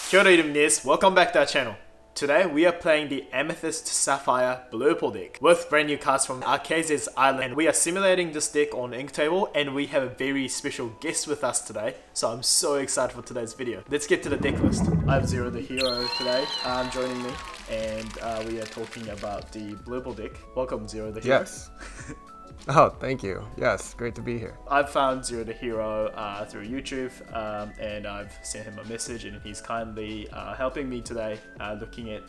Kia ora Illuminates, welcome back to our channel. Today we are playing the Amethyst Sapphire blue pool deck with brand new cards from ARCHAZIA'S island, and we are simulating this deck on Inktable, and we have a very special guest with us today, so I'm so excited for today's video. Let's get to the deck list. I have ZerotheHero today joining me, and we are talking about the blue pool deck. Welcome ZerotheHero. Yes. Oh, thank you. Yes, great to be here. I've found ZerotheHero through YouTube, and I've sent him a message, and he's kindly helping me today, looking at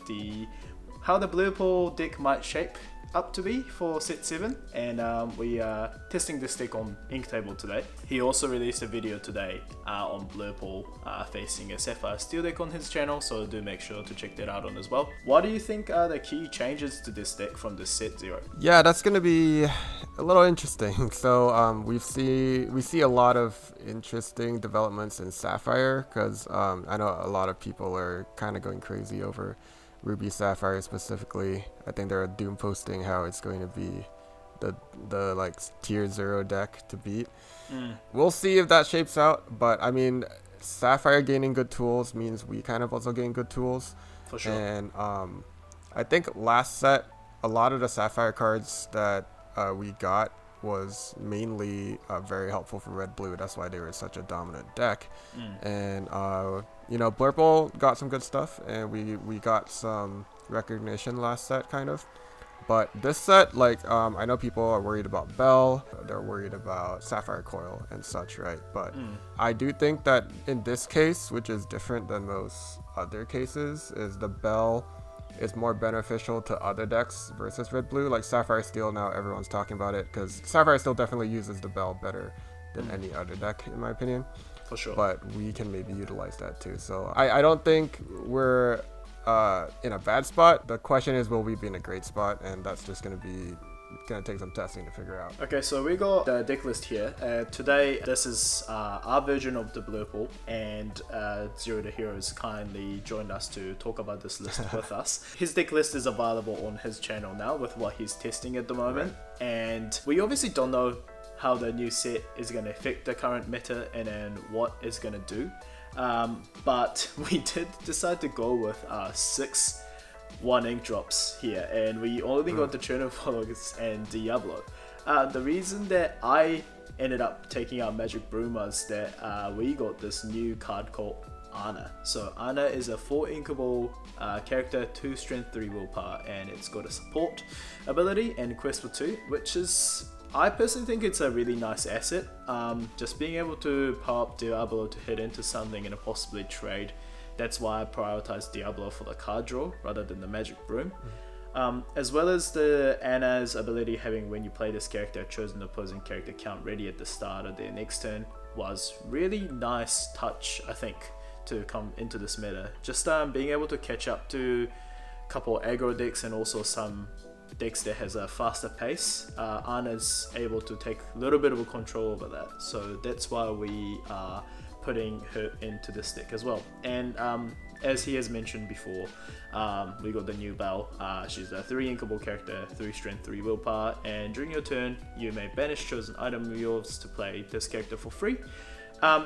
how the blue pool deck might shape up to be for set 7, and we are testing this deck on Inktable today. He also released a video today on blue pool facing a Sapphire Steel deck on his channel, so do make sure to check that out on as well. What do you think are the key changes to this deck from this set 0? Yeah, that's gonna be a little interesting. So we see a lot of interesting developments in Sapphire, because I know a lot of people are kind of going crazy over Ruby Sapphire specifically. I think they're doom posting how it's going to be the like tier 0 deck to beat. We'll see if that shapes out, but I mean, Sapphire gaining good tools means we kind of also gain good tools. For sure. And I think last set, a lot of the Sapphire cards that we got was mainly very helpful for red blue. That's why they were such a dominant deck. And you know, Blurple got some good stuff, and we got some recognition last set kind of. But this set, like, I know people are worried about Bell, they're worried about Sapphire Coil and such, right? But I do think that in this case, which is different than most other cases, is the Bell is more beneficial to other decks versus red blue. Like Sapphire Steel, now everyone's talking about it because Sapphire Steel definitely uses the Bell better than any other deck, in my opinion. For sure. But we can maybe utilize that too. So I don't think we're in a bad spot. The question is, will we be in a great spot? And that's just gonna take some testing to figure out. Okay, so we got the deck list here. Today, this is our version of the blue pool, and ZerotheHero's kindly joined us to talk about this list with us. His deck list is available on his channel now with what he's testing at the moment, and we obviously don't know how the new set is going to affect the current meta and then what it's going to do. But we did decide to go with 6 1-ink drops here, and we only got the Churn Followers and Diablo. The reason that I ended up taking out Magic Broom was that we got this new card called Ana. So Ana is a 4 inkable character, 2 strength, 3 willpower, and it's got a support ability and quest for 2, which is, I personally think it's a really nice asset. Just being able to power up Diablo to hit into something and possibly trade. That's why I prioritize Diablo for the card draw rather than the Magic Broom. As well as the Ana's ability having, when you play this character, a chosen opposing character count ready at the start of their next turn, was really nice touch, I think, to come into this meta. Just being able to catch up to a couple aggro decks and also some decks that has a faster pace. Ana's able to take a little bit of a control over that, so that's why we are putting her into this deck as well. And as he has mentioned before, we got the new Belle. She's a 3 inkable character, 3 strength, 3 willpower, and during your turn you may banish chosen item of yours to play this character for free.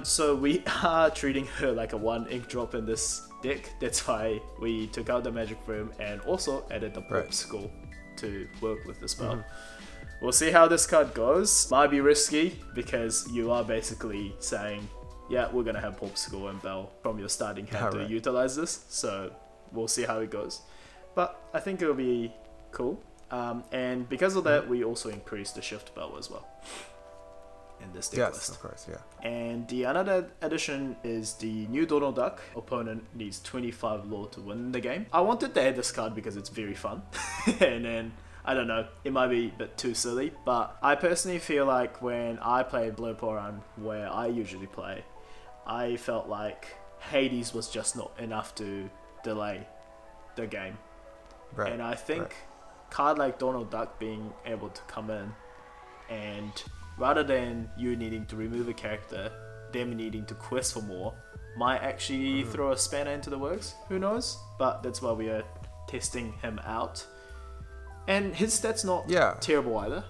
So we are treating her like a 1 ink drop in this deck. That's why we took out the Magic Broom and also added the Popsicle to work with the spell. We'll see how this card goes. Might be risky because you are basically saying, yeah, we're gonna have Popsicle and Bell from your starting hand to utilize this, so we'll see how it goes. But I think it'll be cool, and because of that, we also increased the Shift Bell as well in this deck list. Yes, of course, yeah. And the another addition is the new Donald Duck. Opponent needs 25 lore to win the game. I wanted to add this card because it's very fun, and then I don't know, it might be a bit too silly, but I personally feel like when I played Blue Pool Run, where I usually play, I felt like Hades was just not enough to delay the game. And I think card like Donald Duck being able to come in, and rather than you needing to remove a character, them needing to quest for more, might actually throw a spanner into the works. Who knows? But that's why we are testing him out. And his stats not terrible either.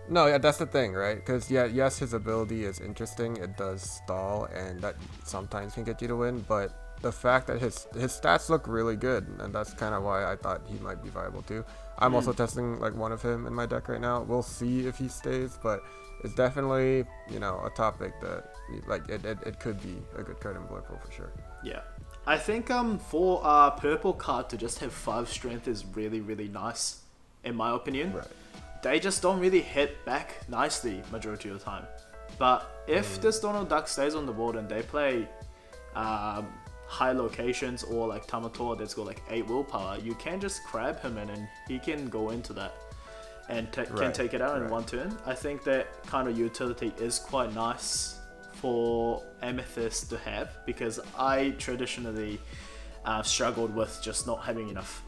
No, yeah, that's the thing, right? Because yes, his ability is interesting. It does stall, and that sometimes can get you to win. But the fact that his stats look really good, and that's kind of why I thought he might be viable too. I'm also testing like one of him in my deck right now. We'll see if he stays, but it's definitely, you know, a topic that like it could be a good card in Blurple for sure. Yeah. I think for purple card to just have 5 strength is really, really nice, in my opinion. Right. They just don't really hit back nicely majority of the time. But if this Donald Duck stays on the board and they play high locations or like Tamator that's got like 8 willpower, you can just grab him in and he can go into that and can take it out in 1 turn. I think that kind of utility is quite nice for Amethyst to have, because I traditionally struggled with just not having enough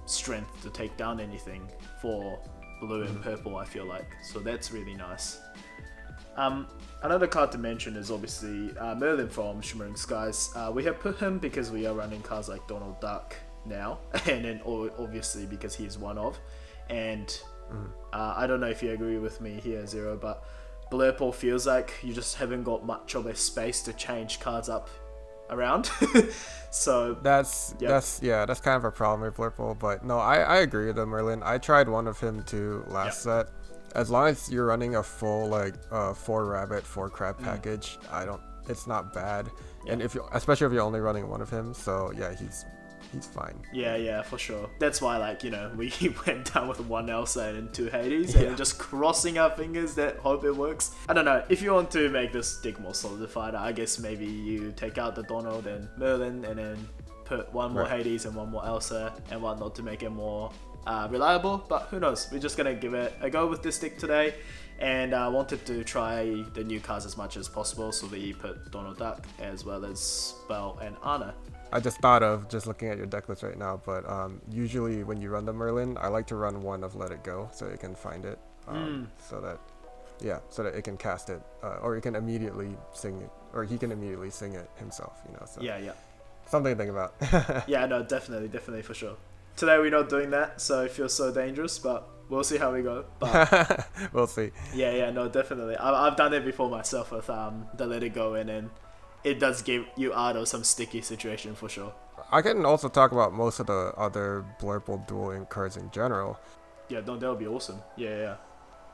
strength to take down anything for blue and purple, I feel like. So that's really nice. Another card to mention is obviously Merlin from Shimmering Skies. We have put him because we are running cards like Donald Duck now, and then obviously because he is one of. And I don't know if you agree with me here, Zero, but Blurple feels like you just haven't got much of a space to change cards up around. So that's kind of a problem with Blurple. But no, I agree with Merlin. I tried one of him too last set. As long as you're running a full like 4 rabbit 4 crab package, it's not bad. And especially if you're only running one of him, so yeah, he's fine. Yeah, for sure. That's why, like, you know, we went down with 1 Elsa and 2 Hades, and just crossing our fingers that hope it works. I don't know, if you want to make this deck more solidified, I guess maybe you take out the Donald and Merlin and then put 1 more Hades and 1 more Elsa and whatnot to make it more reliable, but who knows. We're just gonna give it a go with this deck today, and I wanted to try the new cards as much as possible, so we put Donald Duck as well as Belle and Anna. I just thought of just looking at your deck list right now, but usually when you run the Merlin, I like to run 1 of Let It Go so it can find it, so that it can cast it, or it can immediately sing it, or he can immediately sing it himself, you know. So yeah, something to think about. Yeah, no, definitely for sure. Today we're not doing that, so it feels so dangerous, but we'll see how we go. But we'll see. Yeah, no, definitely. I've done it before myself with the Let It Go, and then it does get you out of some sticky situation for sure. I can also talk about most of the other Blurple dueling cards in general. Yeah, that would be awesome. Yeah.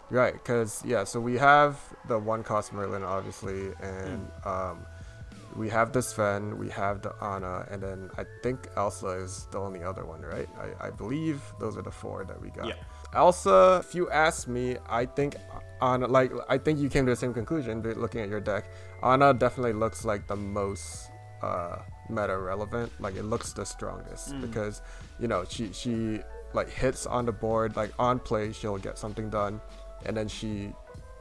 Right, because so we have the 1 cost Merlin obviously, and we have the Sven, we have the Anna, and then I think Elsa is the only other one, right? I believe those are the 4 that we got. Yeah. Elsa, if you ask me, I think Anna, I think you came to the same conclusion looking at your deck. Anna definitely looks like the most meta relevant. Like, it looks the strongest because, you know, she like hits on the board, like on play she'll get something done, and then she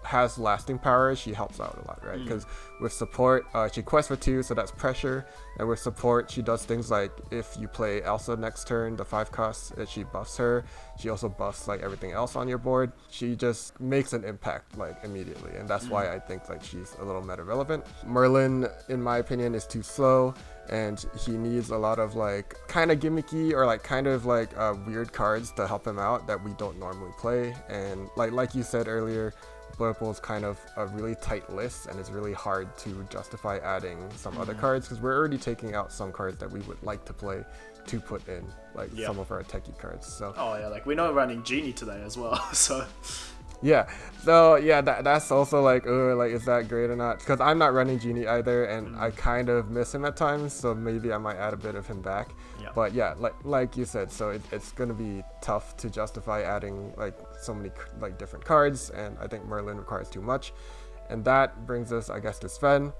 has lasting power. She helps out a lot, right? Because with support, she quests for 2, so that's pressure, and with support she does things like if you play Elsa next turn, the 5 cost, she buffs her. She also buffs like everything else on your board. She just makes an impact like immediately, and that's why I think like she's a little meta relevant. Merlin, in my opinion, is too slow, and he needs a lot of like kind of gimmicky or like kind of like weird cards to help him out that we don't normally play. And like you said earlier, Blurple is kind of a really tight list, and it's really hard to justify adding some other cards because we're already taking out some cards that we would like to play to put in like some of our techie cards. So like we're not running Genie today as well. So that's also like is that great or not? Because I'm not running Genie either, and I kind of miss him at times, so maybe I might add a bit of him back. But yeah, like you said, so it's gonna be tough to justify adding like so many like different cards, and I think Merlin requires too much. And that brings us, I guess, to Sven.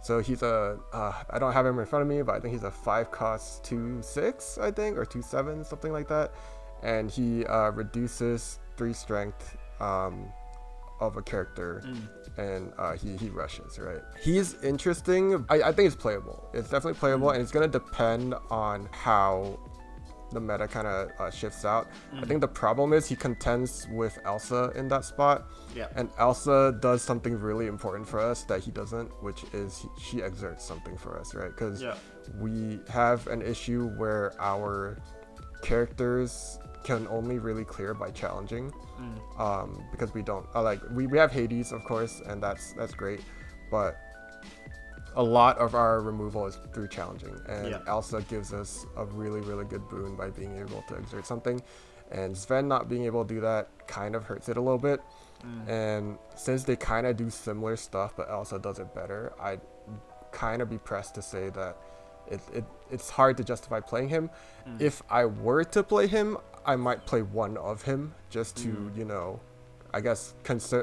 So he's I don't have him in front of me, but I think he's a 5 cost 2/6, I think, or 2/7, something like that. And he reduces 3 strength of a character, and he rushes, right? He's interesting. I think it's playable. It's definitely playable, and it's gonna depend on how the meta kind of shifts out. I think the problem is he contends with Elsa in that spot, and Elsa does something really important for us that he doesn't, which is she exerts something for us, right? Because we have an issue where our characters can only really clear by challenging, because we don't we have Hades, of course, and that's great, but a lot of our removal is through challenging, and Yeah. Elsa gives us a really, really good boon by being able to exert something, and Sven not being able to do that kind of hurts it a little bit. And since they kind of do similar stuff, but Elsa does it better, I'd kind of be pressed to say that it's hard to justify playing him. If I were to play him, I might play one of him just to, you know, I guess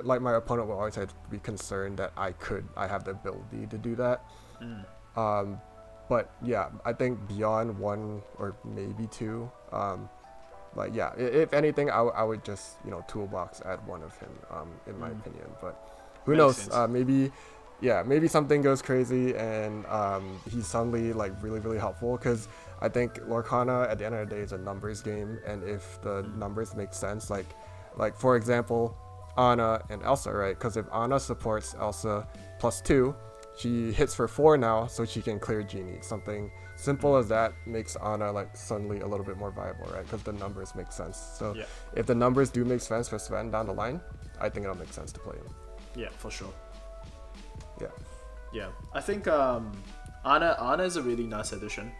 like my opponent will always have to be concerned that I have the ability to do that. But yeah, I think beyond one or maybe two, like yeah, if anything, I would just, you know, toolbox add one of him, in my opinion. But who knows? Maybe something goes crazy and he's suddenly like really, really helpful, because I think Lorcana at the end of the day is a numbers game, and if the numbers make sense, like for example, Anna and Elsa, right? Because if Anna supports Elsa +2, she hits for 4 now, so she can clear Genie. Something simple as that makes Anna like suddenly a little bit more viable, right? Because the numbers make sense. So if the numbers do make sense for Sven down the line, I think it'll make sense to play him. Yeah, for sure. Yeah. I think Anna is a really nice addition,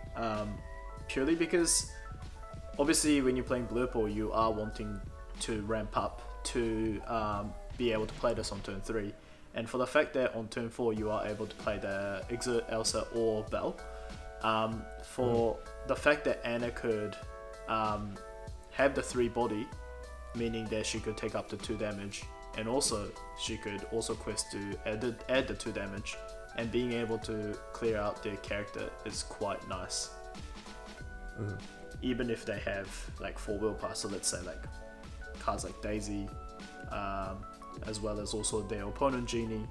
purely because obviously when you're playing blue pool, you are wanting to ramp up to be able to play this on turn 3, and for the fact that on turn 4 you are able to play the Exert, Elsa or Belle, for the fact that Anna could have the 3 body, meaning that she could take up to 2 damage, and also she could also quest to add the 2 damage, and being able to clear out their character is quite nice. Even if they have like 4 willpower, so let's say like cards like Daisy, as well as also their opponent Genie,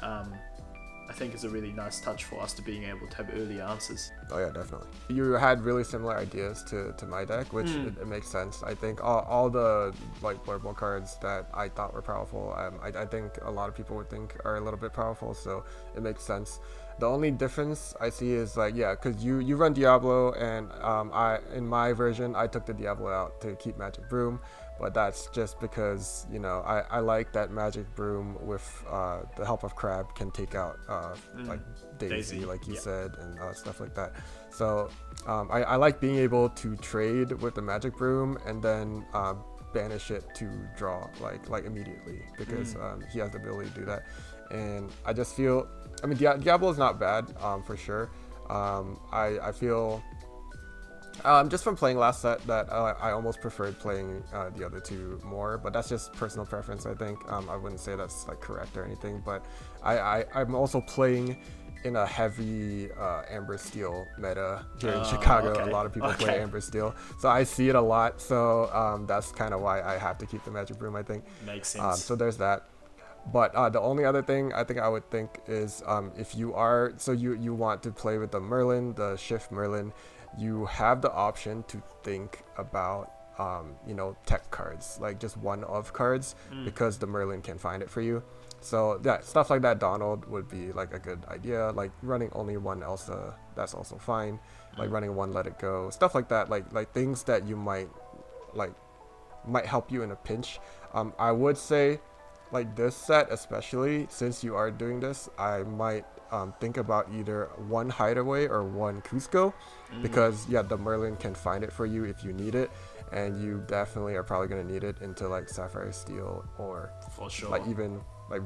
I think it's a really nice touch for us to being able to have early answers. Oh yeah, definitely. You had really similar ideas to my deck, which it makes sense. I think all the like Blur Ball cards that I thought were powerful, I think a lot of people would think are a little bit powerful, so it makes sense. The only difference I see is like, yeah, because you run Diablo, and in my version I took the Diablo out to keep Magic Broom, but that's just because, you know, I like that Magic Broom with the help of Crab can take out like Daisy, like you said, and stuff like that. So I like being able to trade with the Magic Broom and then banish it to draw like immediately, because he has the ability to do that. And I just feel, I mean, Diablo is not bad, for sure. I feel just from playing last set that I almost preferred playing the other 2 more, but that's just personal preference, I think. I wouldn't say that's like correct or anything, but I'm also playing in a heavy Amber Steel meta here in Chicago. Okay. A lot of people play Amber Steel, so I see it a lot. So that's kind of why I have to keep the Magic Broom, I think. Makes sense. So there's that. But the only other thing I think I would think is if you are, so you want to play with the Merlin, the Shift Merlin, you have the option to think about you know, tech cards, like just one of cards, because the Merlin can find it for you. So yeah, stuff like that, Donald, would be like a good idea. Like running only one Elsa, that's also fine. Like running one Let It Go, stuff like that, like things that you might help you in a pinch. I would say, like this set especially, since you are doing this, I might think about either one Hideaway or one Cusco, because yeah, the Merlin can find it for you if you need it, and you definitely are probably going to need it into like Sapphire Steel, or for sure, like even like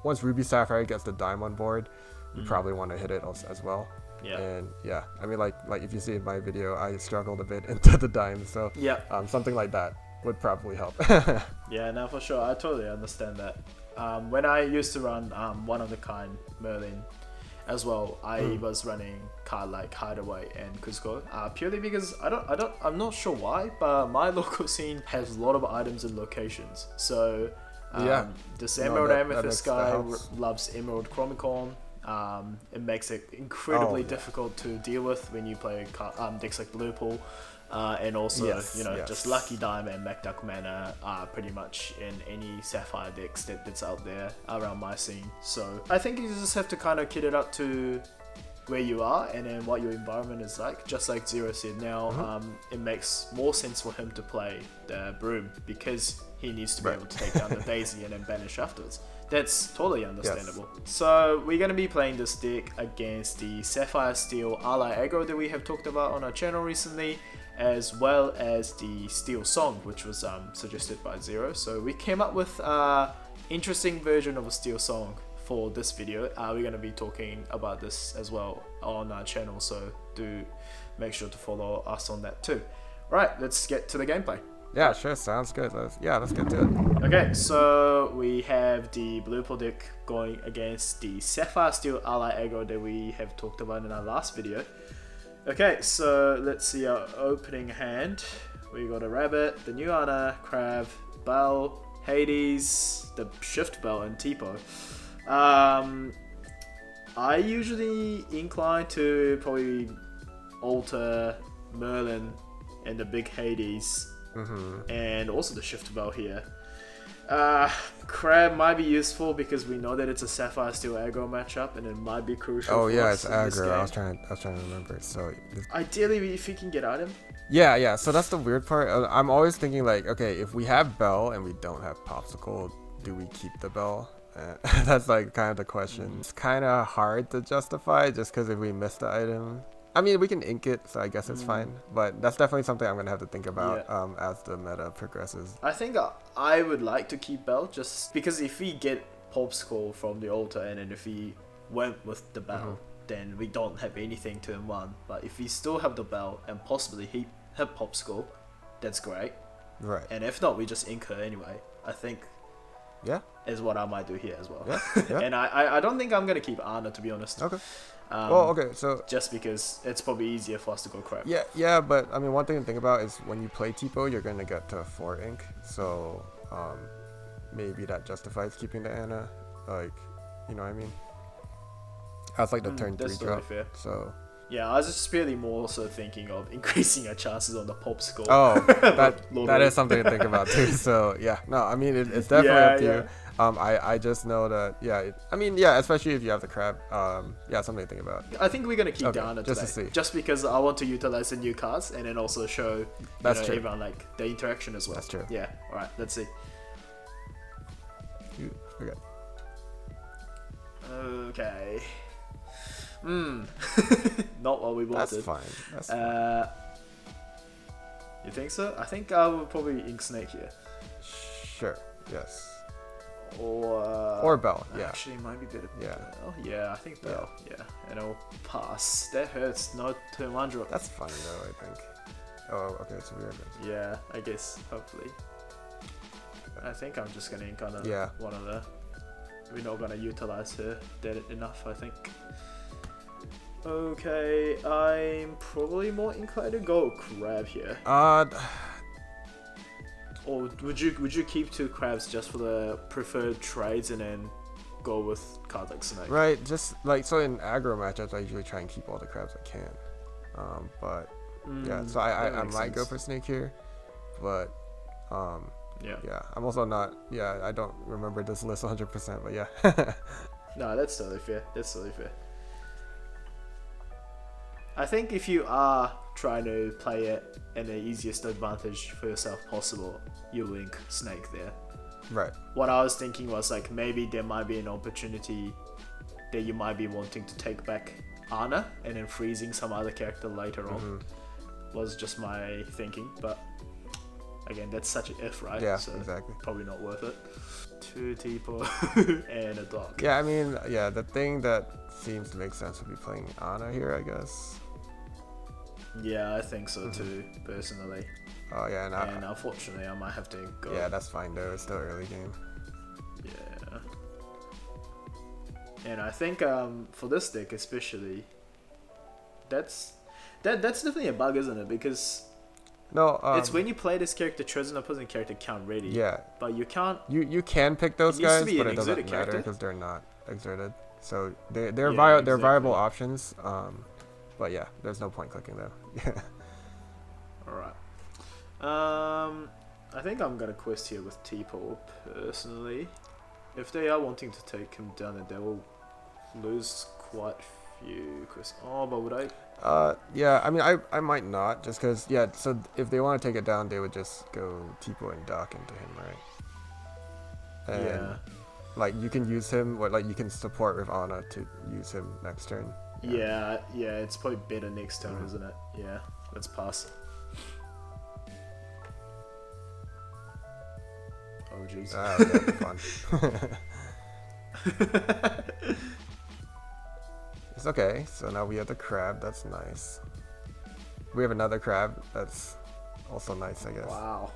once Ruby Sapphire gets the dime on board, you probably want to hit it as well. Yeah. And yeah, I mean, like if you see in my video, I struggled a bit into the dime, so yeah, something like that would probably help. Yeah, no, for sure. I totally understand that. When I used to run One of the Kind Merlin as well, I was running card like Hideaway and Cusco, purely because I'm not sure why, but my local scene has a lot of items and locations. So this Emerald Amethyst guy loves Emerald Chromicon. It makes it incredibly difficult to deal with when you play decks like Blue Pool. And also, just Lucky Dime and MacDuck Mana are pretty much in any Sapphire decks that's out there around my scene. So I think you just have to kind of kit it up to where you are and then what your environment is like. Just like Zero said, now it makes more sense for him to play the Broom because he needs to be able to take down the Daisy and then banish afterwards. That's totally understandable. So we're going to be playing this deck against the Sapphire Steel a la Aggro that we have talked about on our channel recently, as well as the Steel Song, which was suggested by Zero. So we came up with an interesting version of a Steel Song for this video. We're going to be talking about this as well on our channel, so do make sure to follow us on that too. Right, let's get to the gameplay. Yeah, sure, sounds good. Let's get to it. Okay, so we have the blue pool deck going against the Sapphire Steel a la Aggro that we have talked about in our last video. Okay, so let's see our opening hand. We got a Rabbit, the new Ana, Crab, Bell, Hades, the Shift Bell, and Tipo. I usually incline to probably alter Merlin and the big Hades. And also the Shift Bell here. Crab might be useful because we know that it's a Sapphire Steel Aggro matchup, and it might be crucial. Oh yeah, for it's us Aggro. I was trying to remember. So ideally, if we can get item. Yeah. So that's the weird part. I'm always thinking like, okay, if we have Bell and we don't have Popsicle, do we keep the Bell? That's like kind of the question. It's kind of hard to justify just because if we miss the item. I mean, we can ink it, so I guess it's fine. But that's definitely something I'm going to have to think about as the meta progresses. I think I would like to keep Bell, just because if we get Popsicle from the altar, and then if we went with the Bell, then we don't have anything turn one. But if we still have the Bell and possibly he have Popsicle, that's great. Right. And if not, we just ink her anyway. I think is what I might do here as well. Yeah. And I don't think I'm going to keep Ana, to be honest. Okay. Okay, so just because it's probably easier for us to go Crab. Yeah, but I mean, one thing to think about is when you play Tipo, you're gonna get to 4 ink, so maybe that justifies keeping the Ana, like, you know what I mean? That's like the turn 3 drop. Fair. So yeah, I was just really more also thinking of increasing our chances on the Popsicle. Oh, that is something to think about too. So yeah, no, I mean it's definitely up to you. I just know that especially if you have the Crab, something to think about. I think we're gonna keep down just today, to see. just because I want to utilize the new cards and then also show everyone like the interaction as well. That's true. Yeah. All right. Let's see. Okay. Okay. Not what we wanted. That's fine. You think so? I think I will probably ink Snake here. Sure. Yes. Or Bell. Yeah. Actually, it might be better. Yeah. Bell. Yeah, I think Bell. Yeah. And I'll pass. That hurts. No turn 1 drop. That's fine though, I think. Oh, okay. So we're good. Yeah, I guess. Hopefully. I think I'm just gonna ink on one of the. We're not gonna utilize her dead enough, I think. Okay, I'm probably more inclined to go Crab here. Or would you keep 2 Crabs just for the preferred trades and then go with cards like Snake? Right, just like so in aggro matchups, I usually try and keep all the Crabs I can. So I might go for Snake here, but I'm also not. Yeah, I don't remember this list 100%, but yeah. No, that's totally fair. I think if you are trying to play it in the easiest advantage for yourself possible, you link Snake there. Right. What I was thinking was like maybe there might be an opportunity that you might be wanting to take back Ana and then freezing some other character later on. Was just my thinking, but again, that's such an if, right? Yeah, so exactly. Probably not worth it. 2 Tipo and a dog. Yeah, I mean, the thing that seems to make sense would be playing Ana here, I guess. Yeah, I think so too, personally. Oh yeah, and unfortunately, I might have to go. Yeah, that's fine though. It's still early game. Yeah. And I think for this deck especially, that's definitely a bug, isn't it? Because it's when you play this character, chosen opposing character count ready. Yeah. But you can't. You can pick those guys, but it doesn't matter because they're not exerted. So they're viable options. But yeah, there's no point clicking them. Yeah. Alright. I think I'm gonna quest here with T-Pole personally. If they are wanting to take him down, then they will lose quite a few quests. Oh, but would I? Yeah, I mean, I might not, just because, so if they want to take it down, they would just go T-Pole and dock into him, right? And like you can use him, or like you can support with Ana to use him next turn. Yeah, it's probably better next turn, isn't it? Yeah, let's pass. Oh jeez. That'd be fun. It's okay. So now we have the crab. That's nice. We have another crab. That's also nice, I guess. Wow.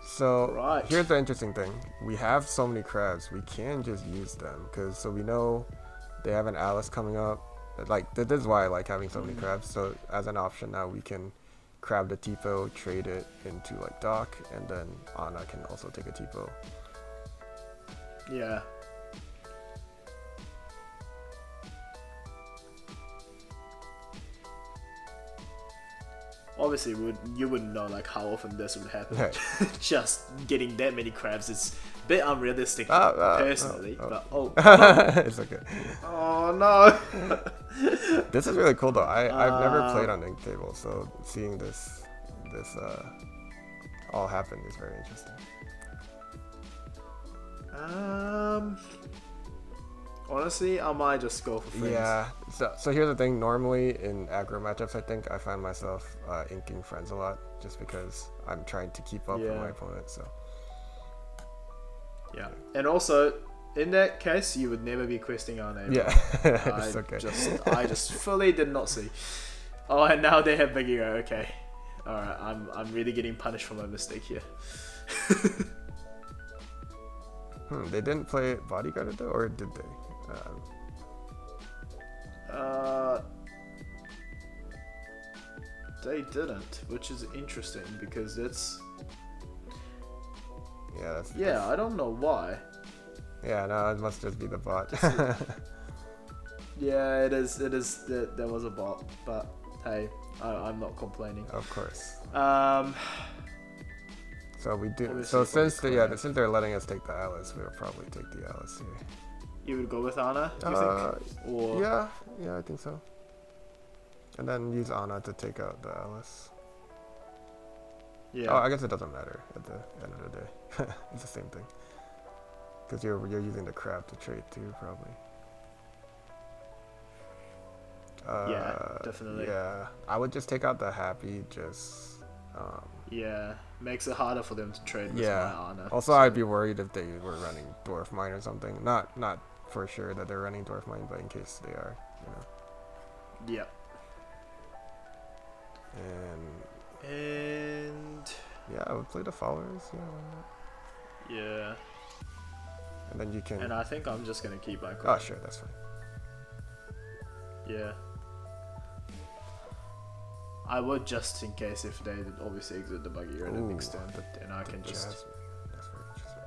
So Right. here's the interesting thing. We have so many crabs. We can just use them so we know they have an Alice coming up. Like this is why I like having so many crabs. So as an option now, we can crab the Tipo, trade it into like Doc, and then Ana can also take a Tipo. Yeah. Obviously, you wouldn't know like how often this would happen. Right. Just getting that many crabs is a bit unrealistic personally. But It's okay. oh no! This is really cool though. I've never played on Ink Table, so seeing this all happen is very interesting. Honestly, I might just go for friends. Yeah. So here's the thing. Normally in aggro matchups, I think I find myself inking friends a lot, just because I'm trying to keep up with my opponent. So. Yeah, and also in that case, you would never be questing our name. Yeah. It's okay. I just fully did not see. Oh, and now they have Big Hero. Okay, all right. I'm really getting punished for my mistake here. They didn't play Bodyguarded though, or did they? They didn't, which is interesting because it's. Yeah, I don't know why. Yeah, no, it must just be the bot. Yeah, it is. There was a bot, but hey, I'm not complaining. Of course. So we do. Obviously So since since they're letting us take the Alice, we'll probably take the Alice here. You would go with Ana, you think? Or yeah, I think so. And then use Ana to take out the Alice. yeah. Oh, I guess it doesn't matter at the end of the day. It's the same thing. Because you're using the crab to trade too, probably. Yeah, definitely. Yeah, I would just take out the Happy. Yeah, makes it harder for them to trade with Yeah. my Ana. Also, I'd be worried if they were running Dwarf Mine or something. Not for sure that they're running Dwarf Mine, but in case they are, Yep. And yeah, I would play the Followers. Yeah, why not? yeah. And then you can. And I think I'm just gonna keep my Oh, crab. sure, that's fine. Yeah. I would just in case if they obviously exit the buggy or the next turn, then I can just. Jasmine. That's very interesting.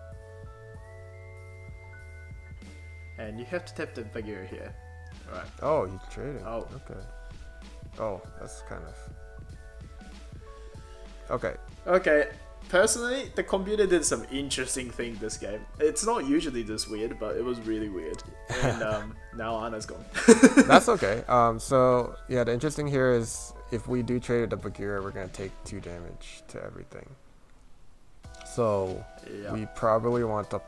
And you have to tap the buggy here. Right. Oh, he's trading. Oh. Okay. Oh, that's kind of. Okay. Okay. Personally, the computer did some interesting thing this game. It's not usually this weird, but it was really weird. And now Ana's gone. That's okay. So yeah, the interesting here is if we do trade the Bagheera, we're gonna take 2 damage to everything. So we probably want to,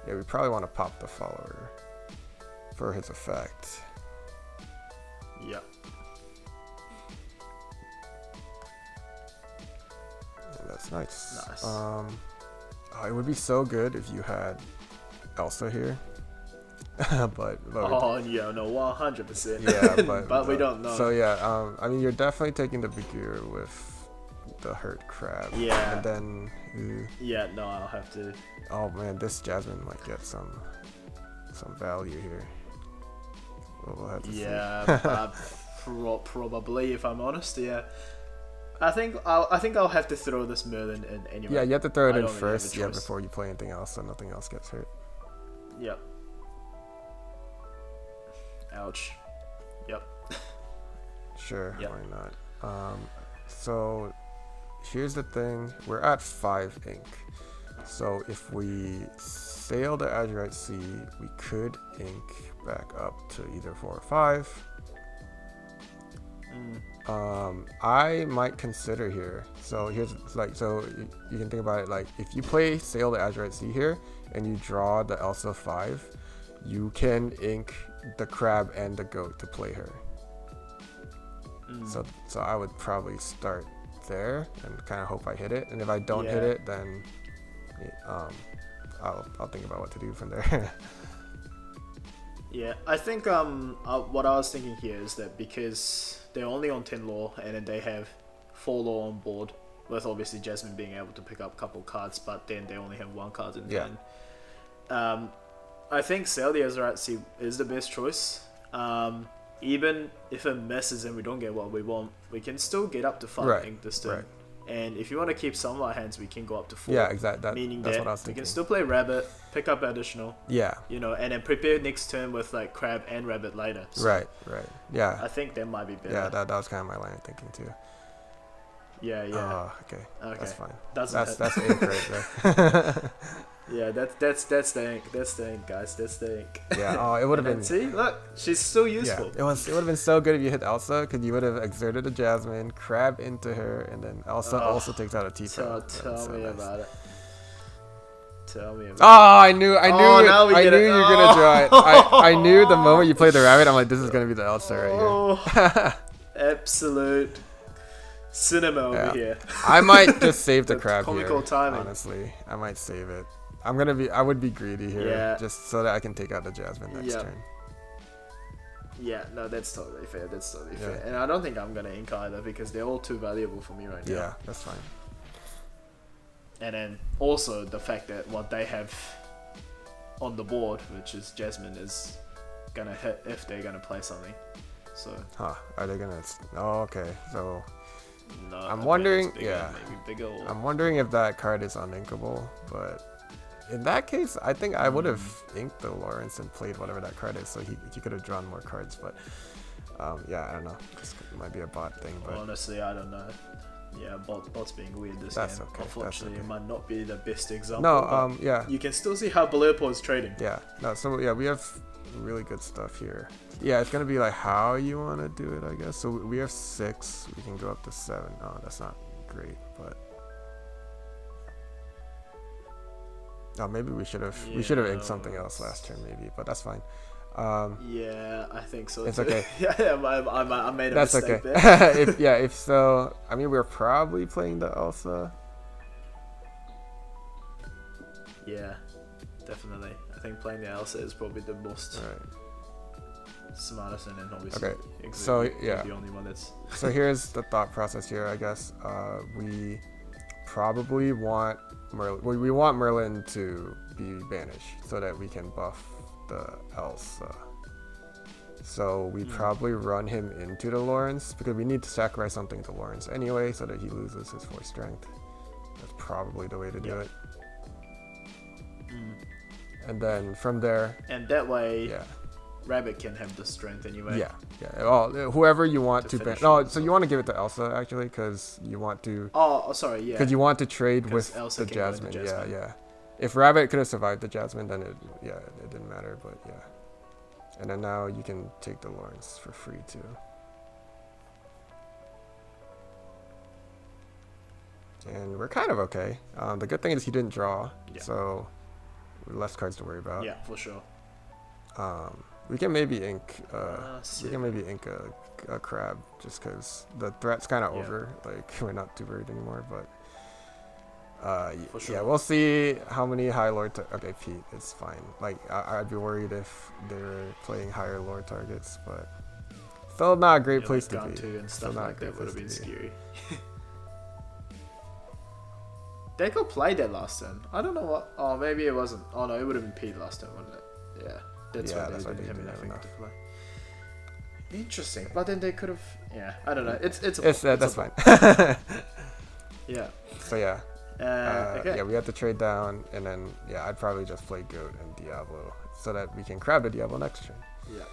we probably want to pop the Follower for his effect. Yep. That's nice. Nice. It would be so good if you had Elsa here. but oh yeah, no, 100%. Yeah, but we don't know. So yeah, I mean you're definitely taking the Bagheera with the hurt crab. Yeah. And then yeah, no, I'll have to. Oh man, this Jasmine might get some value here. We'll have to see. Yeah, probably if I'm honest. Yeah. I think I'll have to throw this Merlin in anyway. Yeah, you have to throw it in really first, have a choice. before you play anything else, so nothing else gets hurt. Yep. Ouch. Yep. Sure, Yep. why not? So here's the thing: we're at 5 ink. So if we sail the Azurite Sea, we could ink back up to either 4 or 5. I might consider here. So here's like, so you can think about it like if you play Sail the Azurite Sea here and you draw the Elsa 5, you can ink the crab and the goat to play her. So I would probably start there and kind of hope I hit it. And if I don't hit it, then I'll think about what to do from there. Yeah, I think what I was thinking here is that because they're only on 10 lore and then they have 4 lore on board, with obviously Jasmine being able to pick up a couple cards, but then they only have 1 card in hand. I think Sail the Azurite Sea is the best choice. Even if it misses and we don't get what we want, we can still get up to 5 ink this turn. And if you want to keep some of our hands, we can go up to 4. Yeah, exactly. Meaning that's that what I was we thinking. can still play Rabbit, pick up additional. Yeah. You know, and then prepare next turn with like Crab and Rabbit later. So right. Yeah. I think that might be better. Yeah, that was kind of my line of thinking too. Yeah. Oh, okay. That's fine. That's the ink right there. Yeah, that's the ink. That's the ink, guys. That's the ink. Yeah. Oh, it would have been. See, look, she's still useful. Yeah, it would have been so good if you hit Elsa, because you would have exerted a Jasmine, crab into her, and then Elsa also takes out a Tifa. Tell me about it. Tell me about it. Oh, I knew you were gonna draw it. I knew the moment you played the rabbit, I'm like, this is gonna be the Elsa right here. Absolute cinema over here. I might just save the crab comical here. Timing. Honestly, I might save it. I would be greedy here, just so that I can take out the Jasmine next turn. Yeah, no, that's totally fair. Fair. And I don't think I'm gonna ink either because they're all too valuable for me right now. Yeah, that's fine. And then also the fact that what they have on the board, which is Jasmine, is gonna hit if they're gonna play something. So. Are they gonna? Oh, okay. So. No. I'm wondering. Bigger, maybe bigger. Or... I'm wondering if that card is uninkable, but. In that case, I think I would have inked the Lawrence and played whatever that card is, so he could have drawn more cards. But yeah, I don't know. This might be a bot thing. But honestly, I don't know. Yeah, bot's being weird this That's game. okay. Unfortunately, it might not be the best example. No, yeah. You can still see how Blurpo is trading. Yeah. No. So yeah, we have really good stuff here. Yeah, it's gonna be like how you want to do it, I guess. So we have 6. We can go up to 7. Oh, that's not great, but. Oh, maybe we should have inked something else last turn, maybe, but that's fine. Yeah, I think so. It's too. okay. I made a that's mistake okay. there. if so, I mean, we're probably playing the Elsa. Yeah, definitely. I think playing the Elsa is probably the most smartest, and then obviously. Okay. So yeah, the only one that's. So here's the thought process here, I guess. We probably want Merlin. We want Merlin to be banished so that we can buff the Elsa. So we probably run him into the Lawrence because we need to sacrifice something to Lawrence anyway so that he loses his 4 strength. That's probably the way to do it. And then from there. And that way. Rabbit can have the strength anyway. Yeah. Well, whoever you want to ban. No, so you want to give it to Elsa actually, because you want to. Oh, sorry, yeah. Because you want to trade with Elsa the Jasmine. Yeah. If Rabbit could have survived the Jasmine, then it didn't matter. But yeah. And then now you can take the Lawrence for free too. And we're kind of okay. The good thing is he didn't draw, so less cards to worry about. Yeah, for sure. We can maybe ink. A crab just because the threat's kind of over. Like we're not too worried anymore. But yeah, we'll see how many high lore. Okay, Pete, it's fine. Like I'd be worried if they were playing higher lore targets, but still not a great place to be. And stuff like that would have been scary. They could play that last turn. I don't know what. Oh, maybe it wasn't. Oh no, it would have been Pete last turn, wouldn't it? Yeah. That's why they didn't have anything to play. Interesting, but then they could have. Yeah, I don't know. That's fine. Yeah. So yeah. Okay. Yeah, we have to trade down, and then I'd probably just play Goat and Diablo so that we can crab the Diablo next turn. Yeah.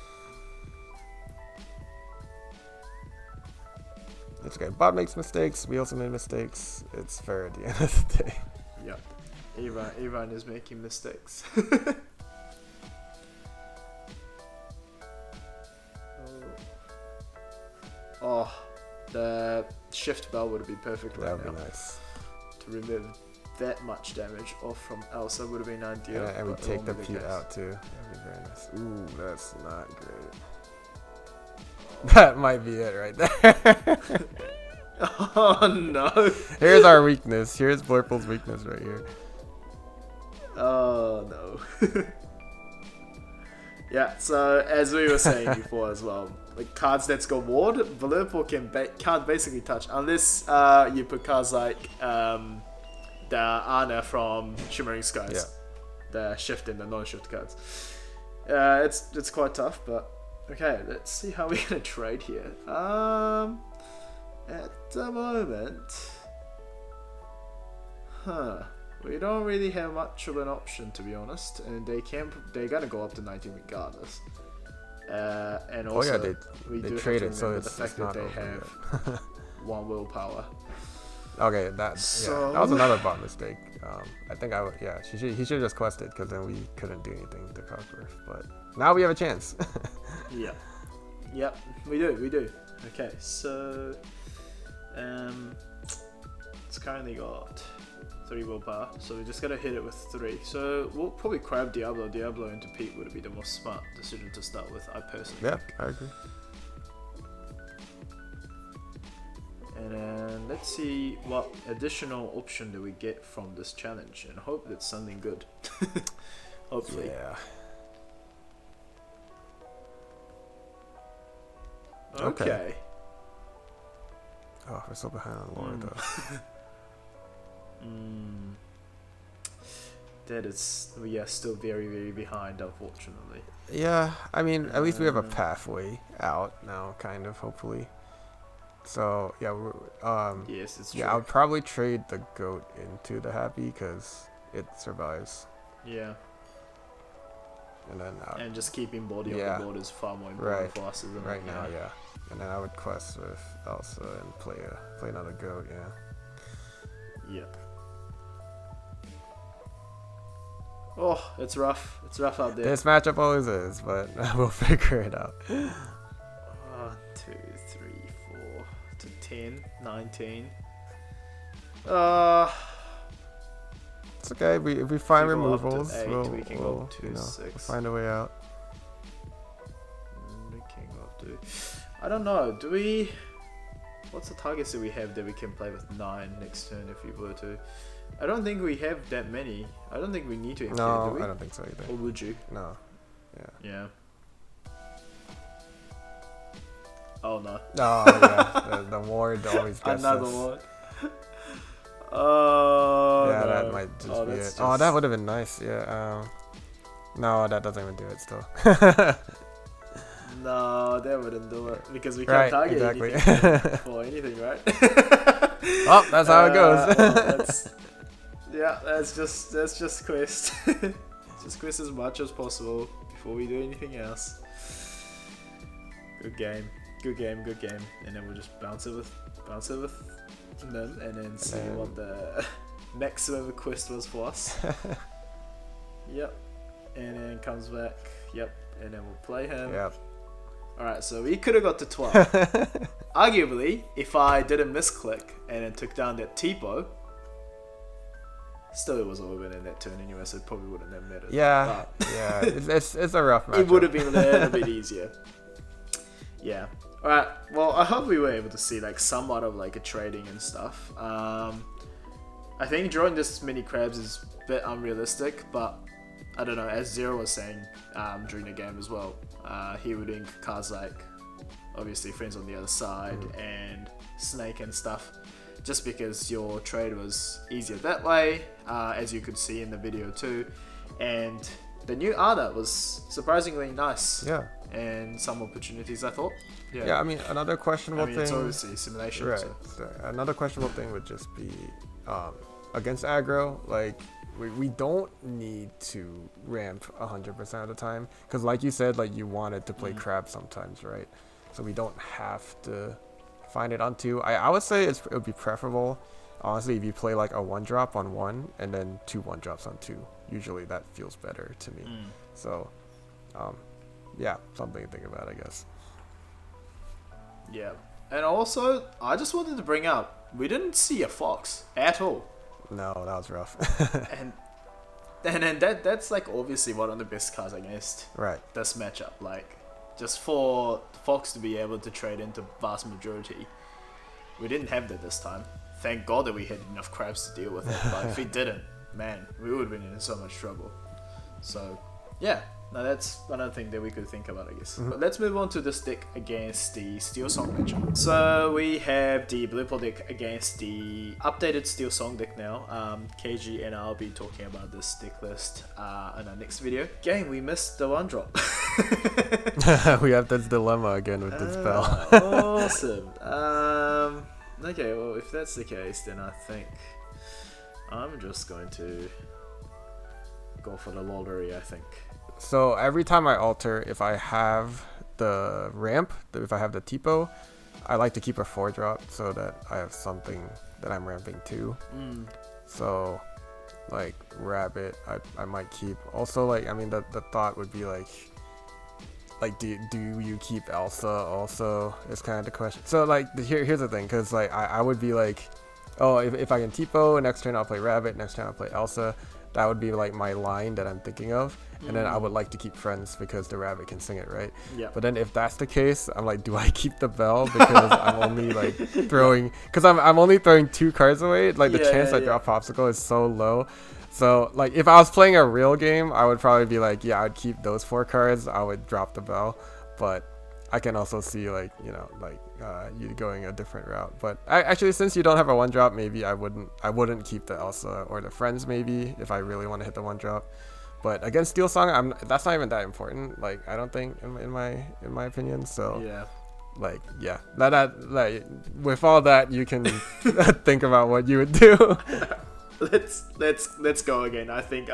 It's okay. Bot makes mistakes. We also made mistakes. It's fair at the end of the day. Yeah. Ivan is making mistakes. Oh, spell would be perfect right That would now. be nice. To remove that much damage off from Elsa would have been ideal. And we but it take the won't be Pete case. out too. That'd be very nice. Ooh, that's not great. That might be it right there. Oh no. Here's our weakness. Here's Blurple's weakness right here. Oh no. Yeah, so as we were saying before as well, like cards that's got ward, Blurple can't basically touch unless you put cards like the Ana from Shimmering Skies, Yeah. the shift and the non-shift cards. It's quite tough, but okay, let's see how we're gonna trade here. At the moment, we don't really have much of an option, to be honest, and they're gonna go up to 19 regardless. And also, they do traded, have to so remember it's the fact not that they over have one willpower. Okay, that was another bot mistake. I think he should have just quested, because then we couldn't do anything to Cockburst. But now we have a chance. Yeah. Yep, we do. Okay, so it's currently got 3 willpower, so we just gotta hit it with 3. So we'll probably grab Diablo into Pete would be the most smart decision to start with, I personally think. I agree. And then let's see what additional option do we get from this challenge, and hope it's something good. Hopefully. Yeah. Okay. Oh, we're so behind on lore though. That is, we are still very, very behind, unfortunately. Yeah, I mean, at least we have a pathway out now, kind of, hopefully. So yeah, Yes, it's true. I would probably trade the goat into the happy because it survives. Yeah. And then And just keeping body on the board is far more important for us, isn't it? right now, yeah. And then I would quest with Elsa and play another goat, yeah. Yep. Oh, it's rough. It's rough out there. This matchup always is, but we'll figure it out. 1, 2, 3, 4 to 10, 19. It's okay. If we find We go up to removals, 8, we'll go up to we'll 6. find a way out. We can go up to... I don't know. Do we... What's the targets that we have that we can play with 9 next turn if we were to? I don't think we have that many. I don't think we need to include, do we? I don't think so either. Or would you? No. Yeah. Oh no. Oh yeah, the ward always gets Another us. one. Oh Yeah, no. that might just be it. Just... Oh, that would have been nice. Yeah. No, that doesn't even do it still. No, that wouldn't do it because we can't target anything for anything, right? Oh, that's how it goes. That's just quest. Just quest as much as possible before we do anything else. Good game. And then we'll just bounce it with them, and then see what the maximum quest was for us. Yep. And then comes back. Yep. And then we'll play him. Yep. Alright, so we could have got to 12. Arguably, if I didn't misclick and then took down that Tipo, still it was over in that turn anyway, so it probably wouldn't have mattered. Yeah. Yeah. It's a rough matchup. It would have been a little bit easier. Yeah. Alright, well, I hope we were able to see like somewhat of like a trading and stuff. I think drawing this many crabs is a bit unrealistic, but I don't know, as Zero was saying during the game as well, he would ink cards like obviously Friends on the Other Side and Snake and stuff, just because your trade was easier that way, as you could see in the video too. And the new Ana was surprisingly nice. Yeah. And some opportunities, I thought. Yeah, I mean, another questionable thing. It's obviously simulation. Right. So. Another questionable thing would just be against aggro, like we don't need to ramp 100% of the time, because like you said, like you wanted to play crab sometimes, right? So we don't have to find it on 2. I would say it would be preferable, honestly, if you play like a 1-drop on 1 and then 2 1-drops on 2. Usually that feels better to me. So yeah, something to think about, I guess. Yeah. And also, I just wanted to bring up, we didn't see a fox at all. No, that was rough. And then that's like obviously one of the best cards against Right. this matchup. Like, just for Fox to be able to trade into vast majority, we didn't have that this time. Thank God that we had enough crabs to deal with it. But if we didn't, man, we would have been in so much trouble. So, yeah. Now that's another thing that we could think about, I guess. But let's move on to this deck against the Steel Song matchup. So we have the Blue Pool deck against the updated Steel Song deck now. KG and I'll be talking about this deck list in our next video. Gang, we missed the 1-drop. We have this dilemma again with this spell. Awesome. Okay, well, if that's the case, then I think I'm just going to go for the lottery, I think. So every time I alter, if I have the ramp, if I have the Tipo, I like to keep a 4-drop so that I have something that I'm ramping to. So like Rabbit, I might keep. Also, like, I mean, the thought would be like do you keep Elsa also is kind of the question. So like here's the thing, because like I would be like, oh, if I can Tipo, next turn I'll play Rabbit, next turn I'll play Elsa. That would be like my line that I'm thinking of. And then I would like to keep Friends because the Rabbit can sing it, right? Yeah. But then if that's the case, I'm like, do I keep the Bell because I'm only like throwing, because I'm only throwing 2 cards away. Like the chance I drop Popsicle is so low. So like if I was playing a real game, I would probably be like, yeah, I'd keep those 4 cards. I would drop the Bell. But I can also see like, you know, like you going a different route. But actually, since you don't have a 1-drop, maybe I wouldn't keep the Elsa or the Friends maybe if I really want to hit the 1-drop. But against Steel Song, that's not even that important. Like, I don't think in my opinion. So yeah, like, yeah, that like with all that, you can think about what you would do. let's go again. I think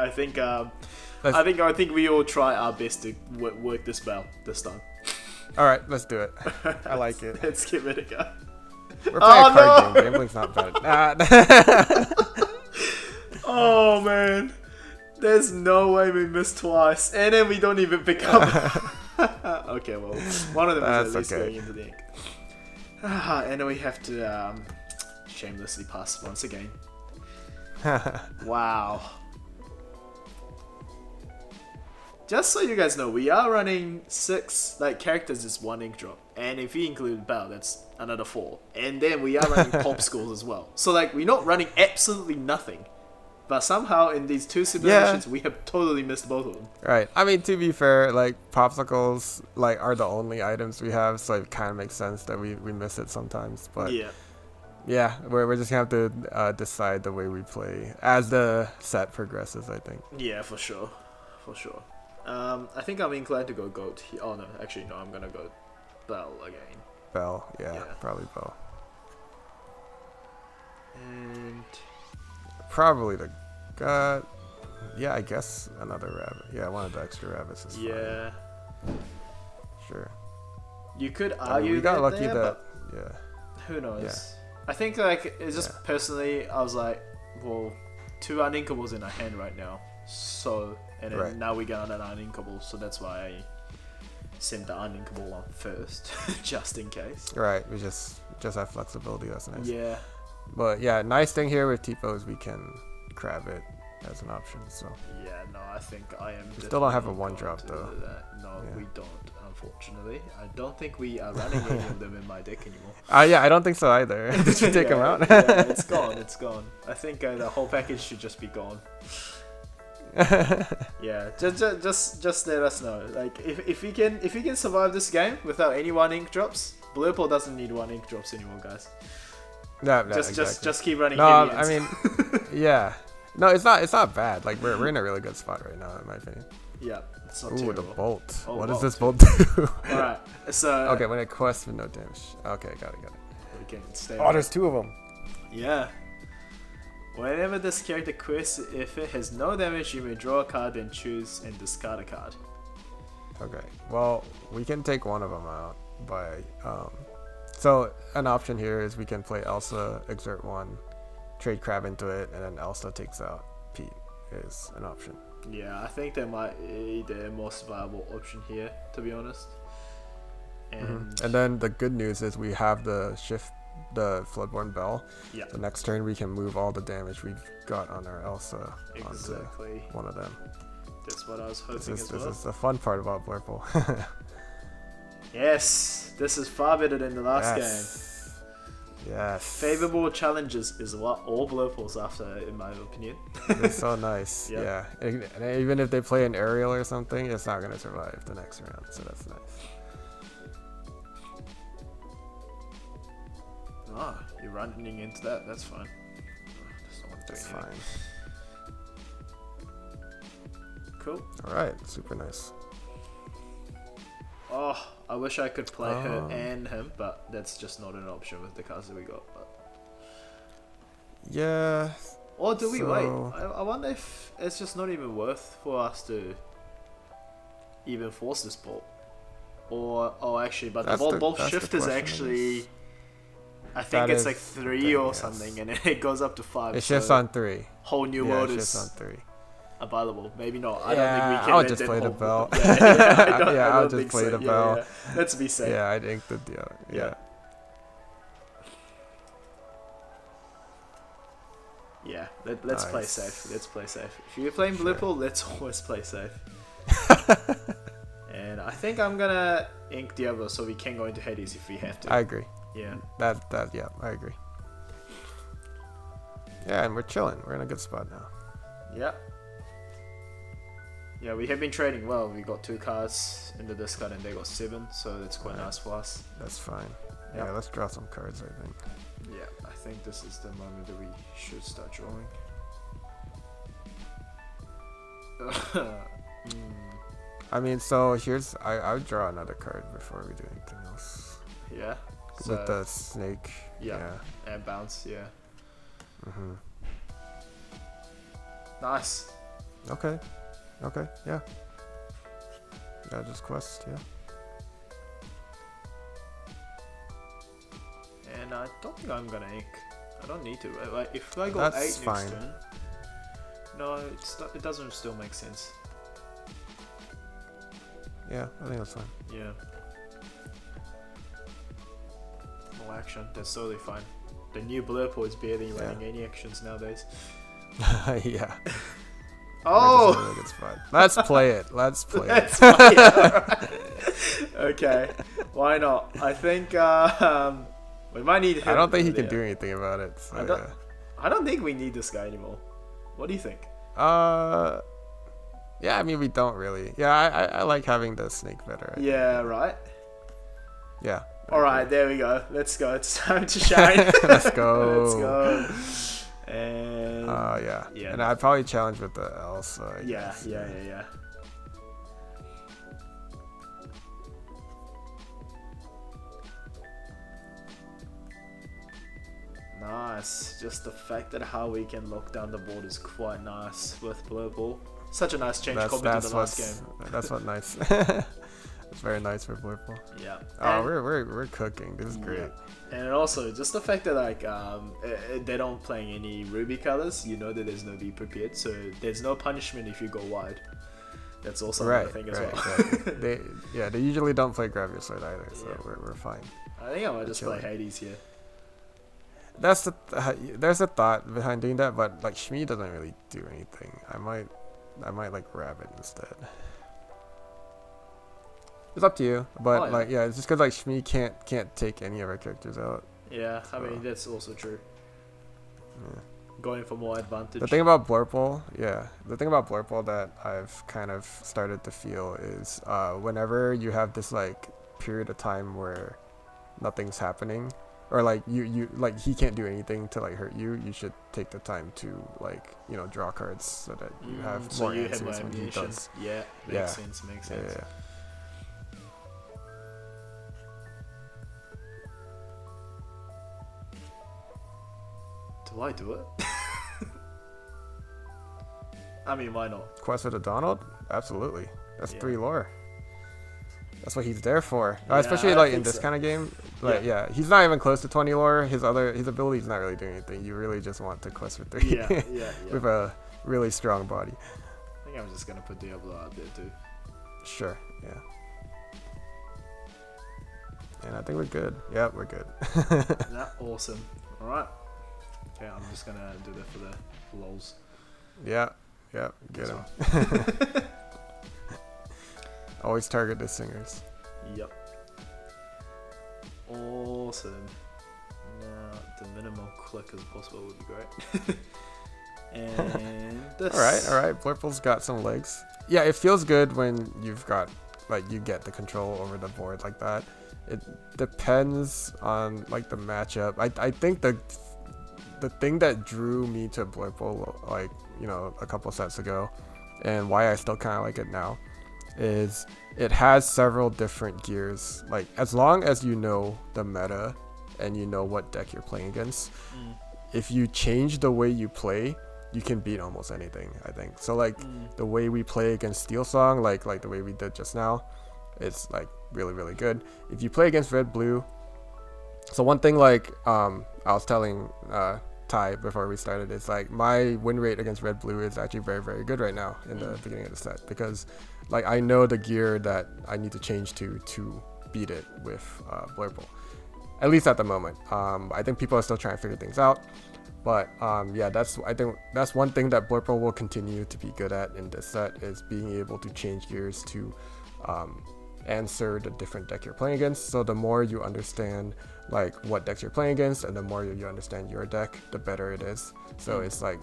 we all try our best to work this spell this time. All right, let's do it. I like it. Let's give it a go. We're playing a card game. Gambling's not bad. Oh man. There's no way we missed twice, and then we don't even pick up. Okay, well, one of them is at least going into the ink. And then we have to shamelessly pass once again. Wow. Just so you guys know, we are running 6 like characters is 1 ink drop, and if you include Bell, that's another 4. And then we are running Popsicles as well. So like we're not running absolutely nothing. But somehow in these 2 simulations, we have totally missed both of them. Right. I mean, to be fair, like Popsicles like are the only items we have, so it kind of makes sense that we miss it sometimes. But yeah, we're just gonna have to decide the way we play as the set progresses, I think. Yeah, for sure. I think I'm inclined to go Goat here. Oh no, actually no, I'm gonna go Bell again. Bell, yeah. Probably Bell. And probably the gut. Yeah, I guess another rabbit. Yeah, one of the extra rabbits is fine. Sure. You could argue we got that lucky there, that but who knows? Yeah. I think like it's just personally, I was like, well, 2 uninkables in our hand right now. So and then now we got an uninkable, so that's why I sent the uninkable one first, just in case. Right. We just have flexibility. That's nice. Yeah. But yeah, nice thing here with Tipo is we can grab it as an option. So yeah, no, I think I am. We still don't have a 1-drop though. No, we don't. Unfortunately, I don't think we are running any of them in my deck anymore. Yeah, I don't think so either. Did you take them out? Yeah, it's gone. It's gone. I think the whole package should just be gone. Yeah, just let us know. Like if we can survive this game without any 1 ink drops, Blue Pool doesn't need 1 ink drops anymore, guys. No, exactly. Just keep running. No, I mean, yeah. No, it's not bad. Like we're in a really good spot right now, in my opinion. Yeah, it's not terrible. the bolt. Oh, what does this bolt do? Alright, so okay, when it quests with no damage. Okay, got it. We can stay. Oh, there's 2 of them. Yeah. Whenever this character quests, if it has no damage, you may draw a card, then choose and discard a card. Okay, well, we can take one of them out by so an option here is we can play Elsa, exert 1, trade Crab into it, and then Elsa takes out Pete is an option. Yeah, I think that might be the most viable option here, to be honest. And and then the good news is we have the shift the Floodborn Bell. Yeah. The next turn we can move all the damage we've got on our Elsa Exactly. onto one of them. That's what I was hoping as well. This is the fun part about Blurple. Yes, this is far better than the last game. Yes. Favorable challenges is what all Blurple's after, in my opinion. It's so nice. Yep. Yeah. And even if they play an aerial or something, it's not gonna survive the next round. So that's nice. Ah, you're running into that. That's fine. That's fine. Cool. All right. Super nice. Oh, I wish I could play her and him, but that's just not an option with the cards that we got. But yeah. or do we wait? I wonder if it's just not even worth for us to even force this ball. Or actually, but the ball shift is actually, I think it's like 3 or something, and it goes up to 5. It shifts on 3. Whole new world it is shifts on 3. Available. Maybe not. I don't think we can. I'll just play the bell. I'll just play the bell. Yeah. Let's be safe. Yeah, I think the deal. Yeah. Yeah. Let's play safe. Let's play safe. If you're playing Blurple, let's always play safe. And I think I'm gonna ink Diablo so we can go into Hades if we have to. I agree. Yeah. Yeah, I agree. Yeah, and we're chilling. We're in a good spot now. Yeah. Yeah, we have been trading well. We got 2 cards in the discard and they got 7, so that's quite nice for us. That's fine. Yep. Yeah, let's draw some cards, I think. Yeah, I think this is the moment that we should start drawing. I mean, so here's... I would draw another card before we do anything else. Yeah? With the snake. Yeah. And bounce, yeah. Mm-hmm. Nice. Okay, yeah. Yeah, just quest, yeah. And I don't think I'm gonna ink. I don't need to. Like, if I go 8 next turn... No, it doesn't still make sense. Yeah, I think that's fine. Yeah. No action, that's totally fine. The new Blurple is barely running any actions nowadays. Yeah. Oh! A really good spot. Let's play it. Let's play it. Okay. Why not? I think we might need him. I don't think he can do anything about it. So I don't think we need this guy anymore. What do you think? Yeah, I mean, we don't really. Yeah, I like having the snake better. Yeah, right? Yeah. Alright, there we go. Let's go. It's time to shine. Let's go. Let's go. And yeah. And I'd probably challenge with the Elsa. Yeah. Nice. Just the fact that how we can lock down the board is quite nice with Blurple. Such a nice change compared to the last game. That's what nice. It's very nice for Blurple. Yeah. Oh, we're cooking. This is great. Yeah. And also just the fact that like they don't playing any ruby colors, you know that there's no be prepared, so there's no punishment if you go wide. That's also another thing as well. Right. They usually don't play grab your sword either, so we're fine. I think I might just play Hades here. There's a thought behind doing that, but like Shmi doesn't really do anything. I might like grab it instead. It's up to you, but it's just because like Shmi can't take any of our characters out. Yeah, so. I mean that's also true. Yeah. Going for more advantage. The thing about Blurple that I've kind of started to feel is whenever you have this like period of time where nothing's happening, or like you like he can't do anything to like hurt you, you should take the time to like draw cards so that you have more answers when he does. Yeah, makes sense. Yeah. Do I do it? I mean, why not? Quest with a Donald? Absolutely. That's 3 lore. That's what he's there for. Especially like in this kind of game. Like he's not even close to 20 lore. His ability's not really doing anything. You really just want to quest for 3. Yeah. With a really strong body. I think I'm just gonna put Diablo out there too. Sure, yeah. And I think we're good. Yeah, we're good. Yeah, awesome. All right. Okay, I'm just gonna do that for the lols. Yeah, get him. Always target the singers. Yep. Awesome. Now the minimal click as possible would be great. And this. All right. Blurple's got some legs. Yeah, it feels good when you've got like you get the control over the board like that. It depends on like the matchup. I think the thing that drew me to Blurple like, you know, a couple sets ago, and why I still kind of like it now, is it has several different gears. Like, as long as you know the meta and you know what deck you're playing against, if you change the way you play, you can beat almost anything, I think. So like the way we play against Steel Song, like the way we did just now, it's like really good. If you play against Red Blue, so one thing like I was telling Ty before we started, is like my win rate against Red Blue is actually very good right now in the beginning of the set, because like I know the gear that I need to change to beat it with Blurple, at least at the moment. I think people are still trying to figure things out, but yeah, I think that's one thing that Blurple will continue to be good at in this set, is being able to change gears to answer the different deck you're playing against. So the more you understand like what decks you're playing against, and the more you understand your deck, the better it is. So it's like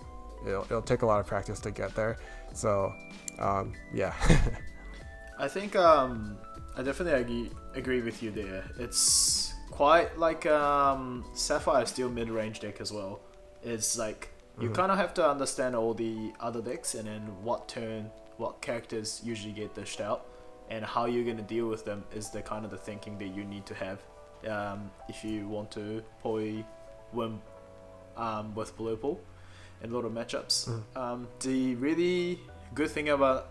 it'll take a lot of practice to get there. So yeah. I think I definitely agree with you there. It's quite like Sapphire Steel mid-range deck as well. It's like you kind of have to understand all the other decks, and then what characters usually get dished out, and how you're going to deal with them is the kind of the thinking that you need to have if you want to probably win with Blurple in a lot of matchups. The really good thing about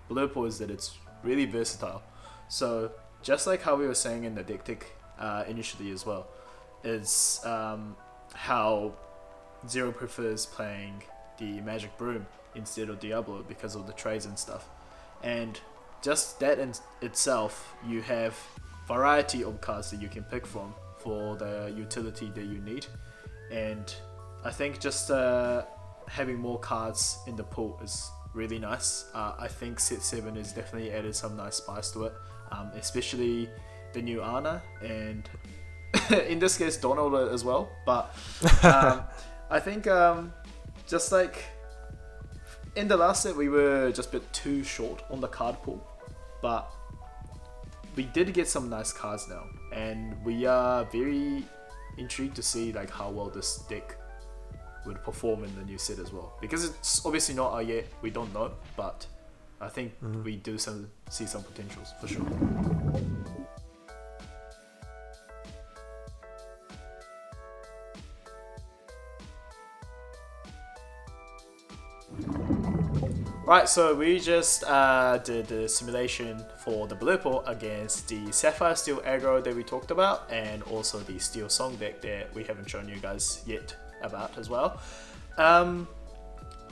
Blurple is that it's really versatile. So just like how we were saying in the deck tech initially as well, is how Zero prefers playing the Magic Broom instead of Diablo because of the trades and stuff. And just that in itself, you have variety of cards that you can pick from for the utility that you need. And I think just having more cards in the pool is really nice. I think set 7 has definitely added some nice spice to it, especially the new Ana, and in this case Donald as well. But I think just like in the last set we were just a bit too short on the card pool, but we did get some nice cards now, and we are very intrigued to see like how well this deck would perform in the new set as well, because it's obviously not out yet, we don't know, but I think we do see some potentials for sure. Right, so we just did the simulation for the Blurple against the Sapphire Steel aggro that we talked about, and also the Steel Song deck that we haven't shown you guys yet about as well.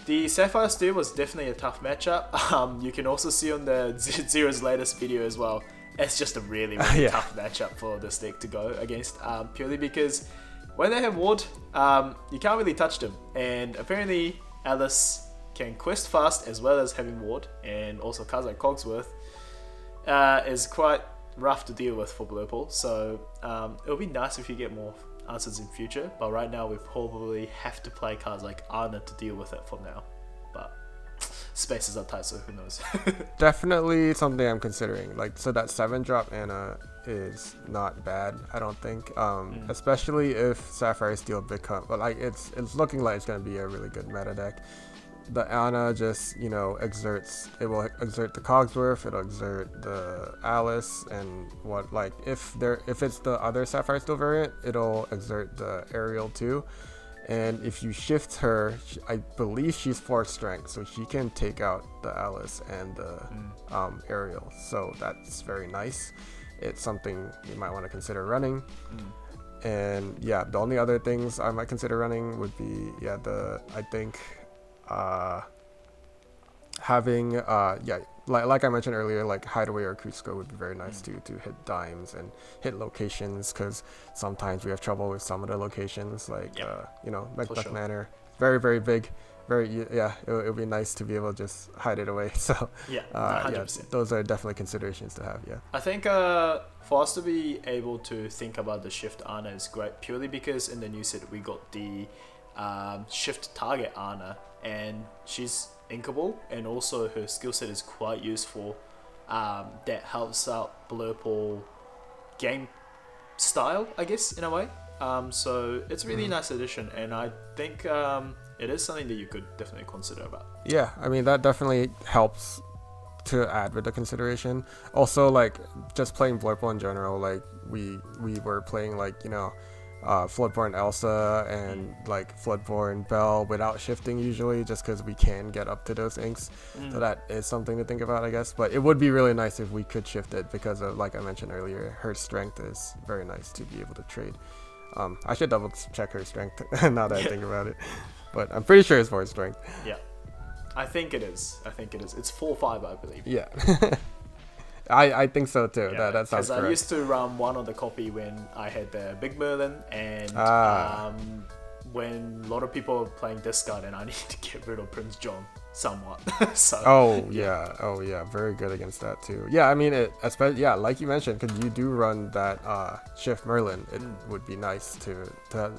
The Sapphire Steel was definitely a tough matchup. You can also see on the Zero's latest video as well, it's just a really tough matchup for this deck to go against, purely because when they have Ward, you can't really touch them, and apparently Alice can quest fast as well as having Ward, and also cards like Cogsworth is quite rough to deal with for Blurple. So it'll be nice if you get more answers in future, but right now we probably have to play cards like Ana to deal with it for now, but spaces are tight, so who knows. Definitely something I'm considering. Like, so that 7-drop Ana is not bad, I don't think, especially if Sapphire Steel become, but like it's looking like it's going to be a really good meta deck. The Ana just, you know, it will exert the Cogsworth, it'll exert the Alice, and what, like, if it's the other Sapphire Steel variant, it'll exert the Ariel too. And if you shift her, I believe she's 4th strength, so she can take out the Alice and the Ariel. So that's very nice. It's something you might want to consider running. And yeah, the only other things I might consider running would be, having like I mentioned earlier, like Hideaway or Cusco would be very nice to hit dimes and hit locations, because sometimes we have trouble with some of the locations, like Macduff Manor, very very big, it would be nice to be able to just hide it away. So 100%. Those are definitely considerations to have. I think for us to be able to think about the shift Ana is great, purely because in the new set we got the shift target Ana, and she's inkable, and also her skill set is quite useful. That helps out Blurple game style, I guess, in a way. So it's a really nice addition, and I think it is something that you could definitely consider about. Yeah, I mean, that definitely helps to add with the consideration. Also, like, just playing Blurple in general, like, we were playing, like, Floodborn Elsa and like Floodborn Belle without shifting usually, just because we can get up to those inks. So that is something to think about, I guess. But it would be really nice if we could shift it, because of, like I mentioned earlier, her strength is very nice to be able to trade. I should double check her strength now that I think about it, but I'm pretty sure it's 4 strength. Yeah, I think it is. It's 4/5, I believe. Yeah. I think so too. Yeah, that sounds correct. I used to run one on the copy when I had the Big Merlin, and when a lot of people were playing discard, and I needed to get rid of Prince John somewhat. So, very good against that too. Yeah, I mean, especially like you mentioned, because you do run that Shift Merlin, it would be nice to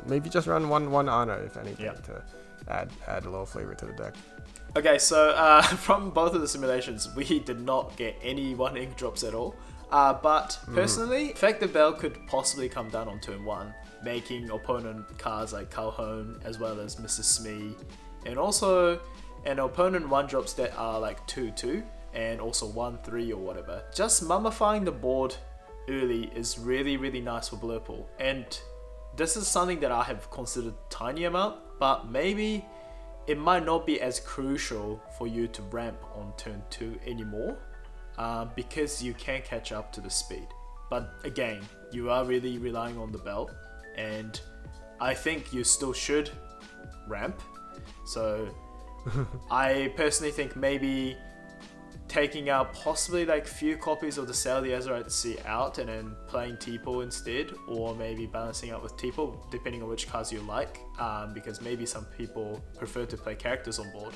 maybe just run one Ana, if anything, to add a little flavor to the deck. Okay, so from both of the simulations, we did not get any 1 ink drops at all. But personally, Effective Bell could possibly come down on turn 1, making opponent cards like Calhoun as well as Mrs. Smee, and also an opponent 1 drops that are like 2/2 and also 1/3 or whatever. Just mummifying the board early is really, really nice for Blurple. And this is something that I have considered tiny amount, but maybe it might not be as crucial for you to ramp on turn 2 anymore, because you can catch up to the speed. But again, you are really relying on the bell, and I think you still should ramp. So I personally think maybe taking out possibly like few copies of the Sale of the Azurite Sea out and then playing T-Pool instead, or maybe balancing out with T-Pool depending on which cards you like, because maybe some people prefer to play characters on board.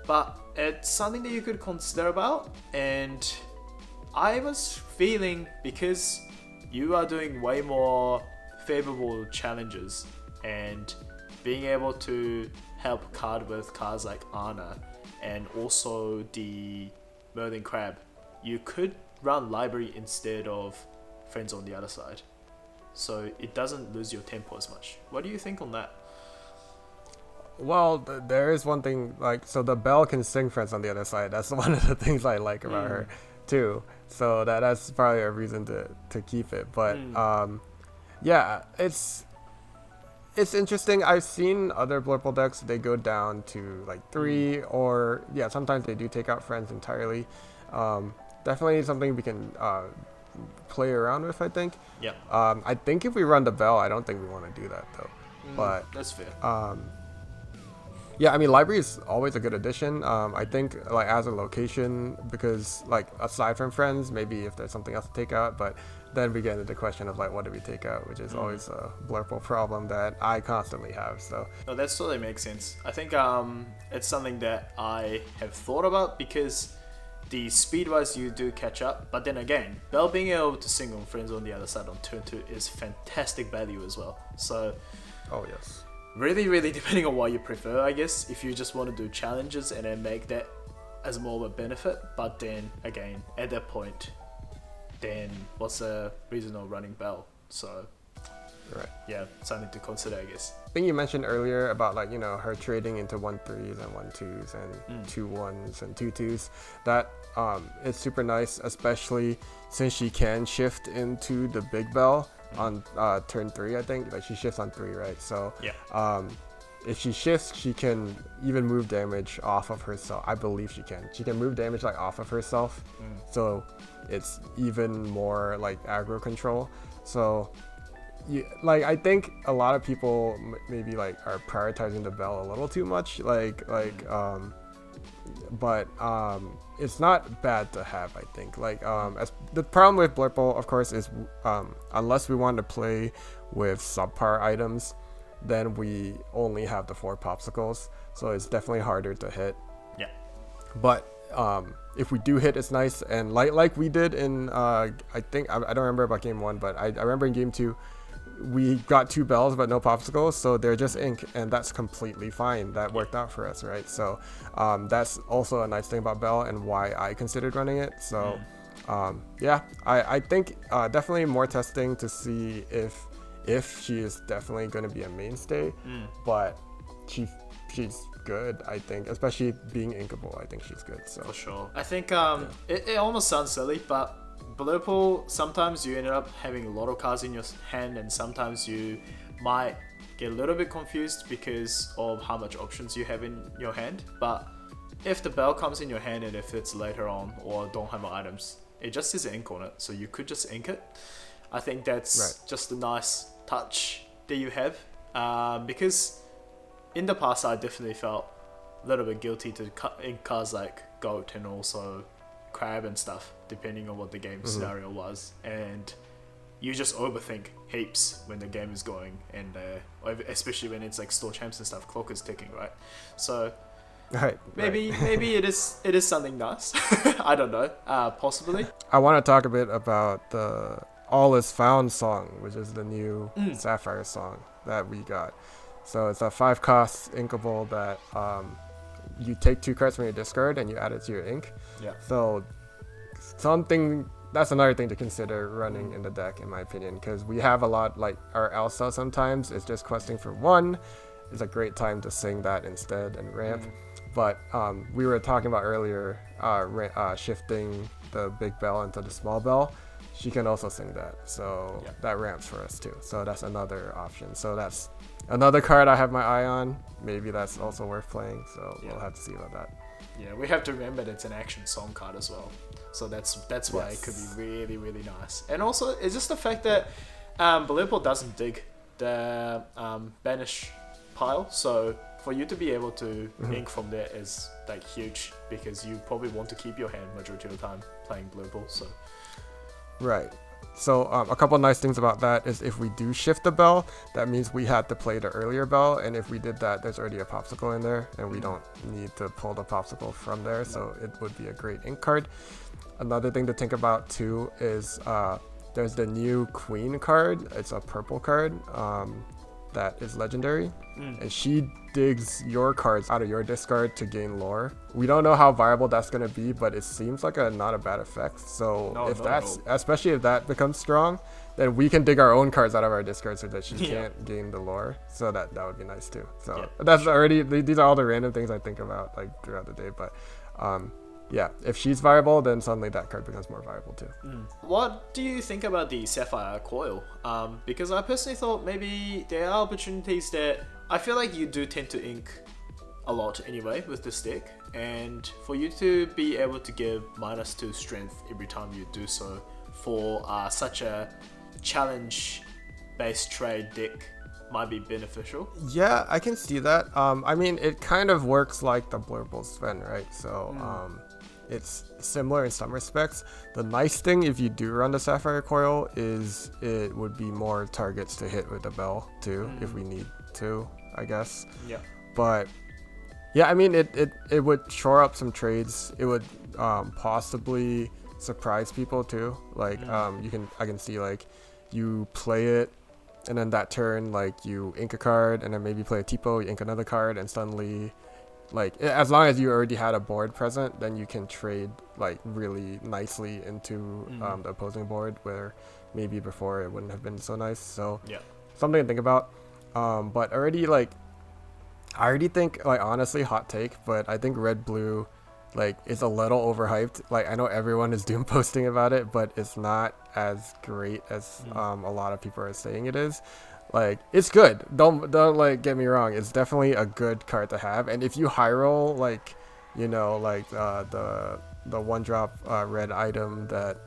But it's something that you could consider about, and I was feeling, because you are doing way more favorable challenges and being able to help card with cards like Ana and also the Merlin Crab, you could run Library instead of Friends on the other side, so it doesn't lose your tempo as much. What do you think on that? Well, there is one thing, like, so the Bell can sing Friends on the other side. That's one of the things I like about her too, so that's probably a reason to keep it. But it's interesting. I've seen other Blurple decks, they go down to like 3, or sometimes they do take out Friends entirely. Definitely something we can play around with, I think. I think if we run the Bell, I don't think we want to do that though. But that's fair. I mean, Library is always a good addition. I think, like, as a location, because, like, aside from Friends, maybe if there's something else to take out, but then we get into the question of, like, what do we take out, which is always a Blurple problem that I constantly have. So no, that totally makes sense. I think it's something that I have thought about, because the speed-wise you do catch up, but then again, Bell being able to sing on Friends on the other side on turn 2 is fantastic value as well. So yes. Really, really depending on what you prefer, I guess. If you just want to do challenges and then make that as more of a benefit, but then again, at that point, then what's the reason of running Bell? So, something to consider, I guess. I think you mentioned earlier about, like, her trading into 1/3s and 1/2s and 2/1s and 2/2s. That is super nice, especially since she can shift into the big Bell on turn 3, I think. Like, she shifts on 3, right? So if she shifts, she can even move damage off of herself. I believe she can move damage, like, off of herself, so it's even more like aggro control. So I think a lot of people maybe, like, are prioritizing the Bell a little too much, like but it's not bad to have, I think. Like as the problem with Blurple, of course, is unless we want to play with subpar items, then we only have the 4 popsicles, so it's definitely harder to hit. Yeah. But if we do hit, it's nice, and like we did in I think I don't remember about game 1, but I remember in game 2 we got 2 bells but no popsicles, so they're just ink, and that's completely fine. That worked out for us, right? So that's also a nice thing about Belle and why I considered running it. So yeah, I think definitely more testing to see if she is definitely going to be a mainstay, but she's good, I think, especially being inkable. I think she's good. So for sure. I think it almost sounds silly, but Blurple, sometimes you end up having a lot of cards in your hand, and sometimes you might get a little bit confused because of how much options you have in your hand. But if the bell comes in your hand and if it's later on or don't have items, it just says ink on it, so you could just ink it. I think that's just a nice touch that you have, because in the past I definitely felt a little bit guilty to ink cards like Goat and also Crab and stuff, depending on what the game scenario was, and you just overthink heaps when the game is going, and especially when it's like store champs and stuff, clock is ticking, right? So maybe it is something nice. I don't know, possibly. I want to talk a bit about the All Is Found song, which is the new Sapphire song that we got. So it's a 5-cost inkable that you take 2 cards from your discard and you add it to your ink. Yeah. So that's another thing to consider running in the deck, in my opinion, because we have a lot, like our Elsa sometimes is just questing for 1. It's a great time to sing that instead and ramp. But we were talking about earlier shifting the big bell into the small bell. She can also sing that, so that ramps for us too. So that's another option. So that's another card I have my eye on. Maybe that's also worth playing, so we'll have to see about that. Yeah, we have to remember that it's an action song card as well. So that's why it could be really, really nice. And also, it's just the fact that Blurple doesn't dig the banish pile, so for you to be able to ink from there is like huge, because you probably want to keep your hand majority of the time playing Blurple. So right. So a couple of nice things about that is if we do shift the bell, that means we had to play the earlier bell, and if we did that, there's already a popsicle in there, and we don't need to pull the popsicle from there, so it would be a great ink card. Another thing to think about too is there's the new Queen card. It's a purple card that is legendary, and she digs your cards out of your discard to gain lore. We don't know how viable that's going to be, but it seems like not a bad effect. So especially if that becomes strong, then we can dig our own cards out of our discard so that she can't gain the lore. So that would be nice too. So that's already, these are all the random things I think about like throughout the day, but yeah, if she's viable, then suddenly that card becomes more viable too. What do you think about the Sapphire coil? Because I personally thought maybe there are opportunities that I feel like you do tend to ink a lot anyway with this deck, and for you to be able to give -2 strength every time you do so for such a challenge-based trade deck might be beneficial. Yeah, I can see that. I mean, it kind of works like the Blurple Sven, right? So it's similar in some respects. The nice thing if you do run the Sapphire Coil is it would be more targets to hit with the bell too, if we need to, I guess. Yeah. But yeah, I mean, it would shore up some trades. It would possibly surprise people too. Like I can see like you play it, and then that turn like you ink a card, and then maybe play a Tipo, you ink another card, and suddenly, like, as long as you already had a board present, then you can trade like really nicely into the opposing board, where maybe before it wouldn't have been so nice. So something to think about. But I already think, like, honestly, hot take, but I think red blue like is a little overhyped. Like, I know everyone is doom posting about it, but it's not as great as a lot of people are saying it is. Like, it's good. Don't like get me wrong. It's definitely a good card to have. And if you high roll, like, you know, like the 1-drop red item that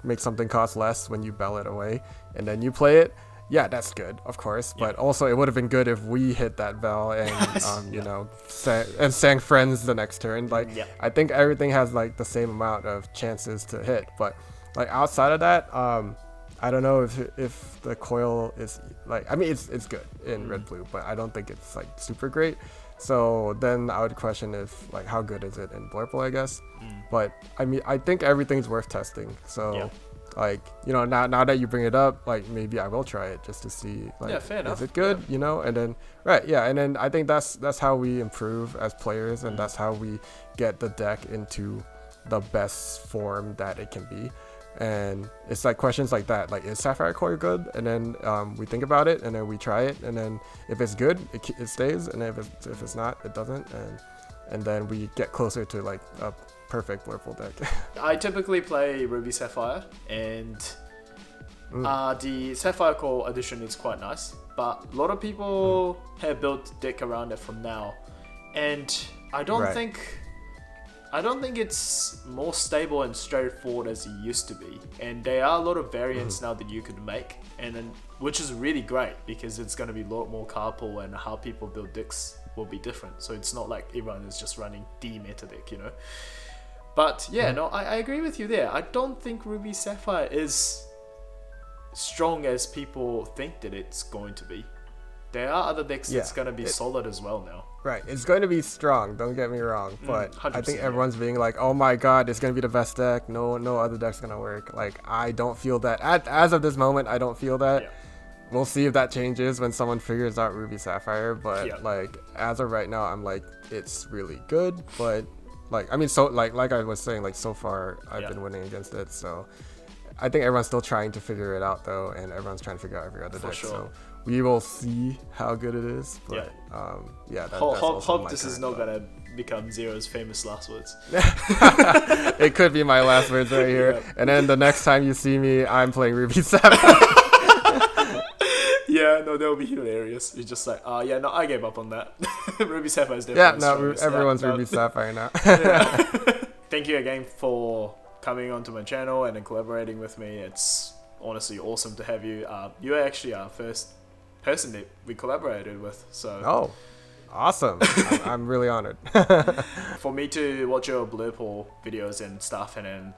makes something cost less when you bell it away, and then you play it, yeah, that's good, of course. But also, it would have been good if we hit that bell and you know, sang friends the next turn. Like, I think everything has like the same amount of chances to hit. But like outside of that, I don't know if the coil is like, I mean, it's good in red blue, but I don't think it's like super great. So then I would question if like how good is it in blurple, I guess. But I mean, I think everything's worth testing. So like, you know, now that you bring it up, like maybe I will try it just to see like fair enough. Is it good, you know? And then and then I think that's how we improve as players, and that's how we get the deck into the best form that it can be. And it's like questions like that, like, is Sapphire Core good? And then we think about it, and then we try it, and then if it's good, it stays, and if it's not, it doesn't, and then we get closer to like a perfect blurple deck. I typically play Ruby Sapphire, and the Sapphire Core edition is quite nice, but a lot of people have built deck around it from now, and I don't think it's more stable and straightforward as it used to be. And there are a lot of variants now that you could make, and then, which is really great because it's going to be a lot more card pool, and how people build decks will be different. So it's not like everyone is just running the meta deck, you know. But yeah, no, I agree with you there. I don't think Ruby Sapphire is strong as people think that it's going to be. There are other decks that's going to be solid as well now. Right, it's going to be strong, don't get me wrong, but I think everyone's being like, oh my god, it's going to be the best deck, no other deck's going to work. Like, I don't feel that. As of this moment, I don't feel that. We'll see if that changes when someone figures out Ruby Sapphire, but like, as of right now, I'm like, it's really good, but like, I mean, so like I was saying, like, so far, I've been winning against it, so I think everyone's still trying to figure it out, though, and everyone's trying to figure out every other deck, so we will see how good it is, but hope this is not gonna become Zero's famous last words. It could be my last words right here, and then the next time you see me, I'm playing Ruby Sapphire. No, that would be hilarious. You're just like, I gave up on that. Ruby Sapphire is definitely everyone's Ruby Sapphire now. Thank you again for coming onto my channel and then collaborating with me. It's honestly awesome to have you. You are actually our first person that we collaborated with, so awesome. I'm really honored. For me to watch your blurple videos and stuff, and then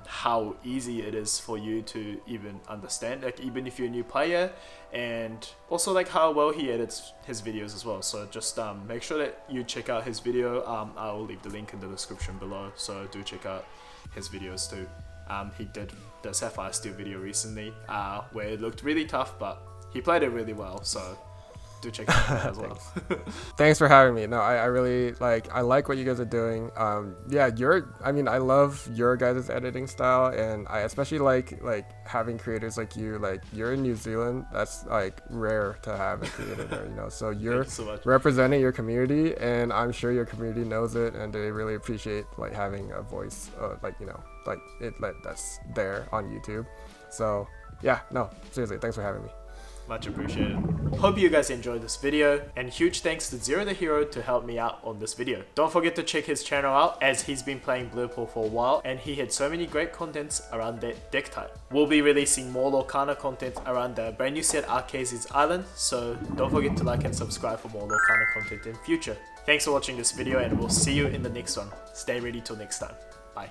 how easy it is for you to even understand, like, even if you're a new player, and also like how well he edits his videos as well. So just make sure that you check out his video. I will leave the link in the description below, so do check out his videos too. He did the Sapphire Steel video recently, where it looked really tough, but he played it really well, so do check it out as well. Thanks for having me. No, I really I like what you guys are doing. I love your guys' editing style, and I especially like having creators like you. Like, you're in New Zealand, that's like rare to have a creator there, you know. So you're representing your community, and I'm sure your community knows it, and they really appreciate like having a voice, that's there on YouTube. So yeah, no, seriously, thanks for having me. Much appreciated. Hope you guys enjoyed this video, and huge thanks to ZerotheHero to help me out on this video. Don't forget to check his channel out, as he's been playing blurple for a while, and he had so many great contents around that deck type. We'll be releasing more Lorcana content around the brand new set ARCHAZIA'S Island, so don't forget to like and subscribe for more Lorcana content in future. Thanks for watching this video, and we'll see you in the next one. Stay ready till next time. Bye.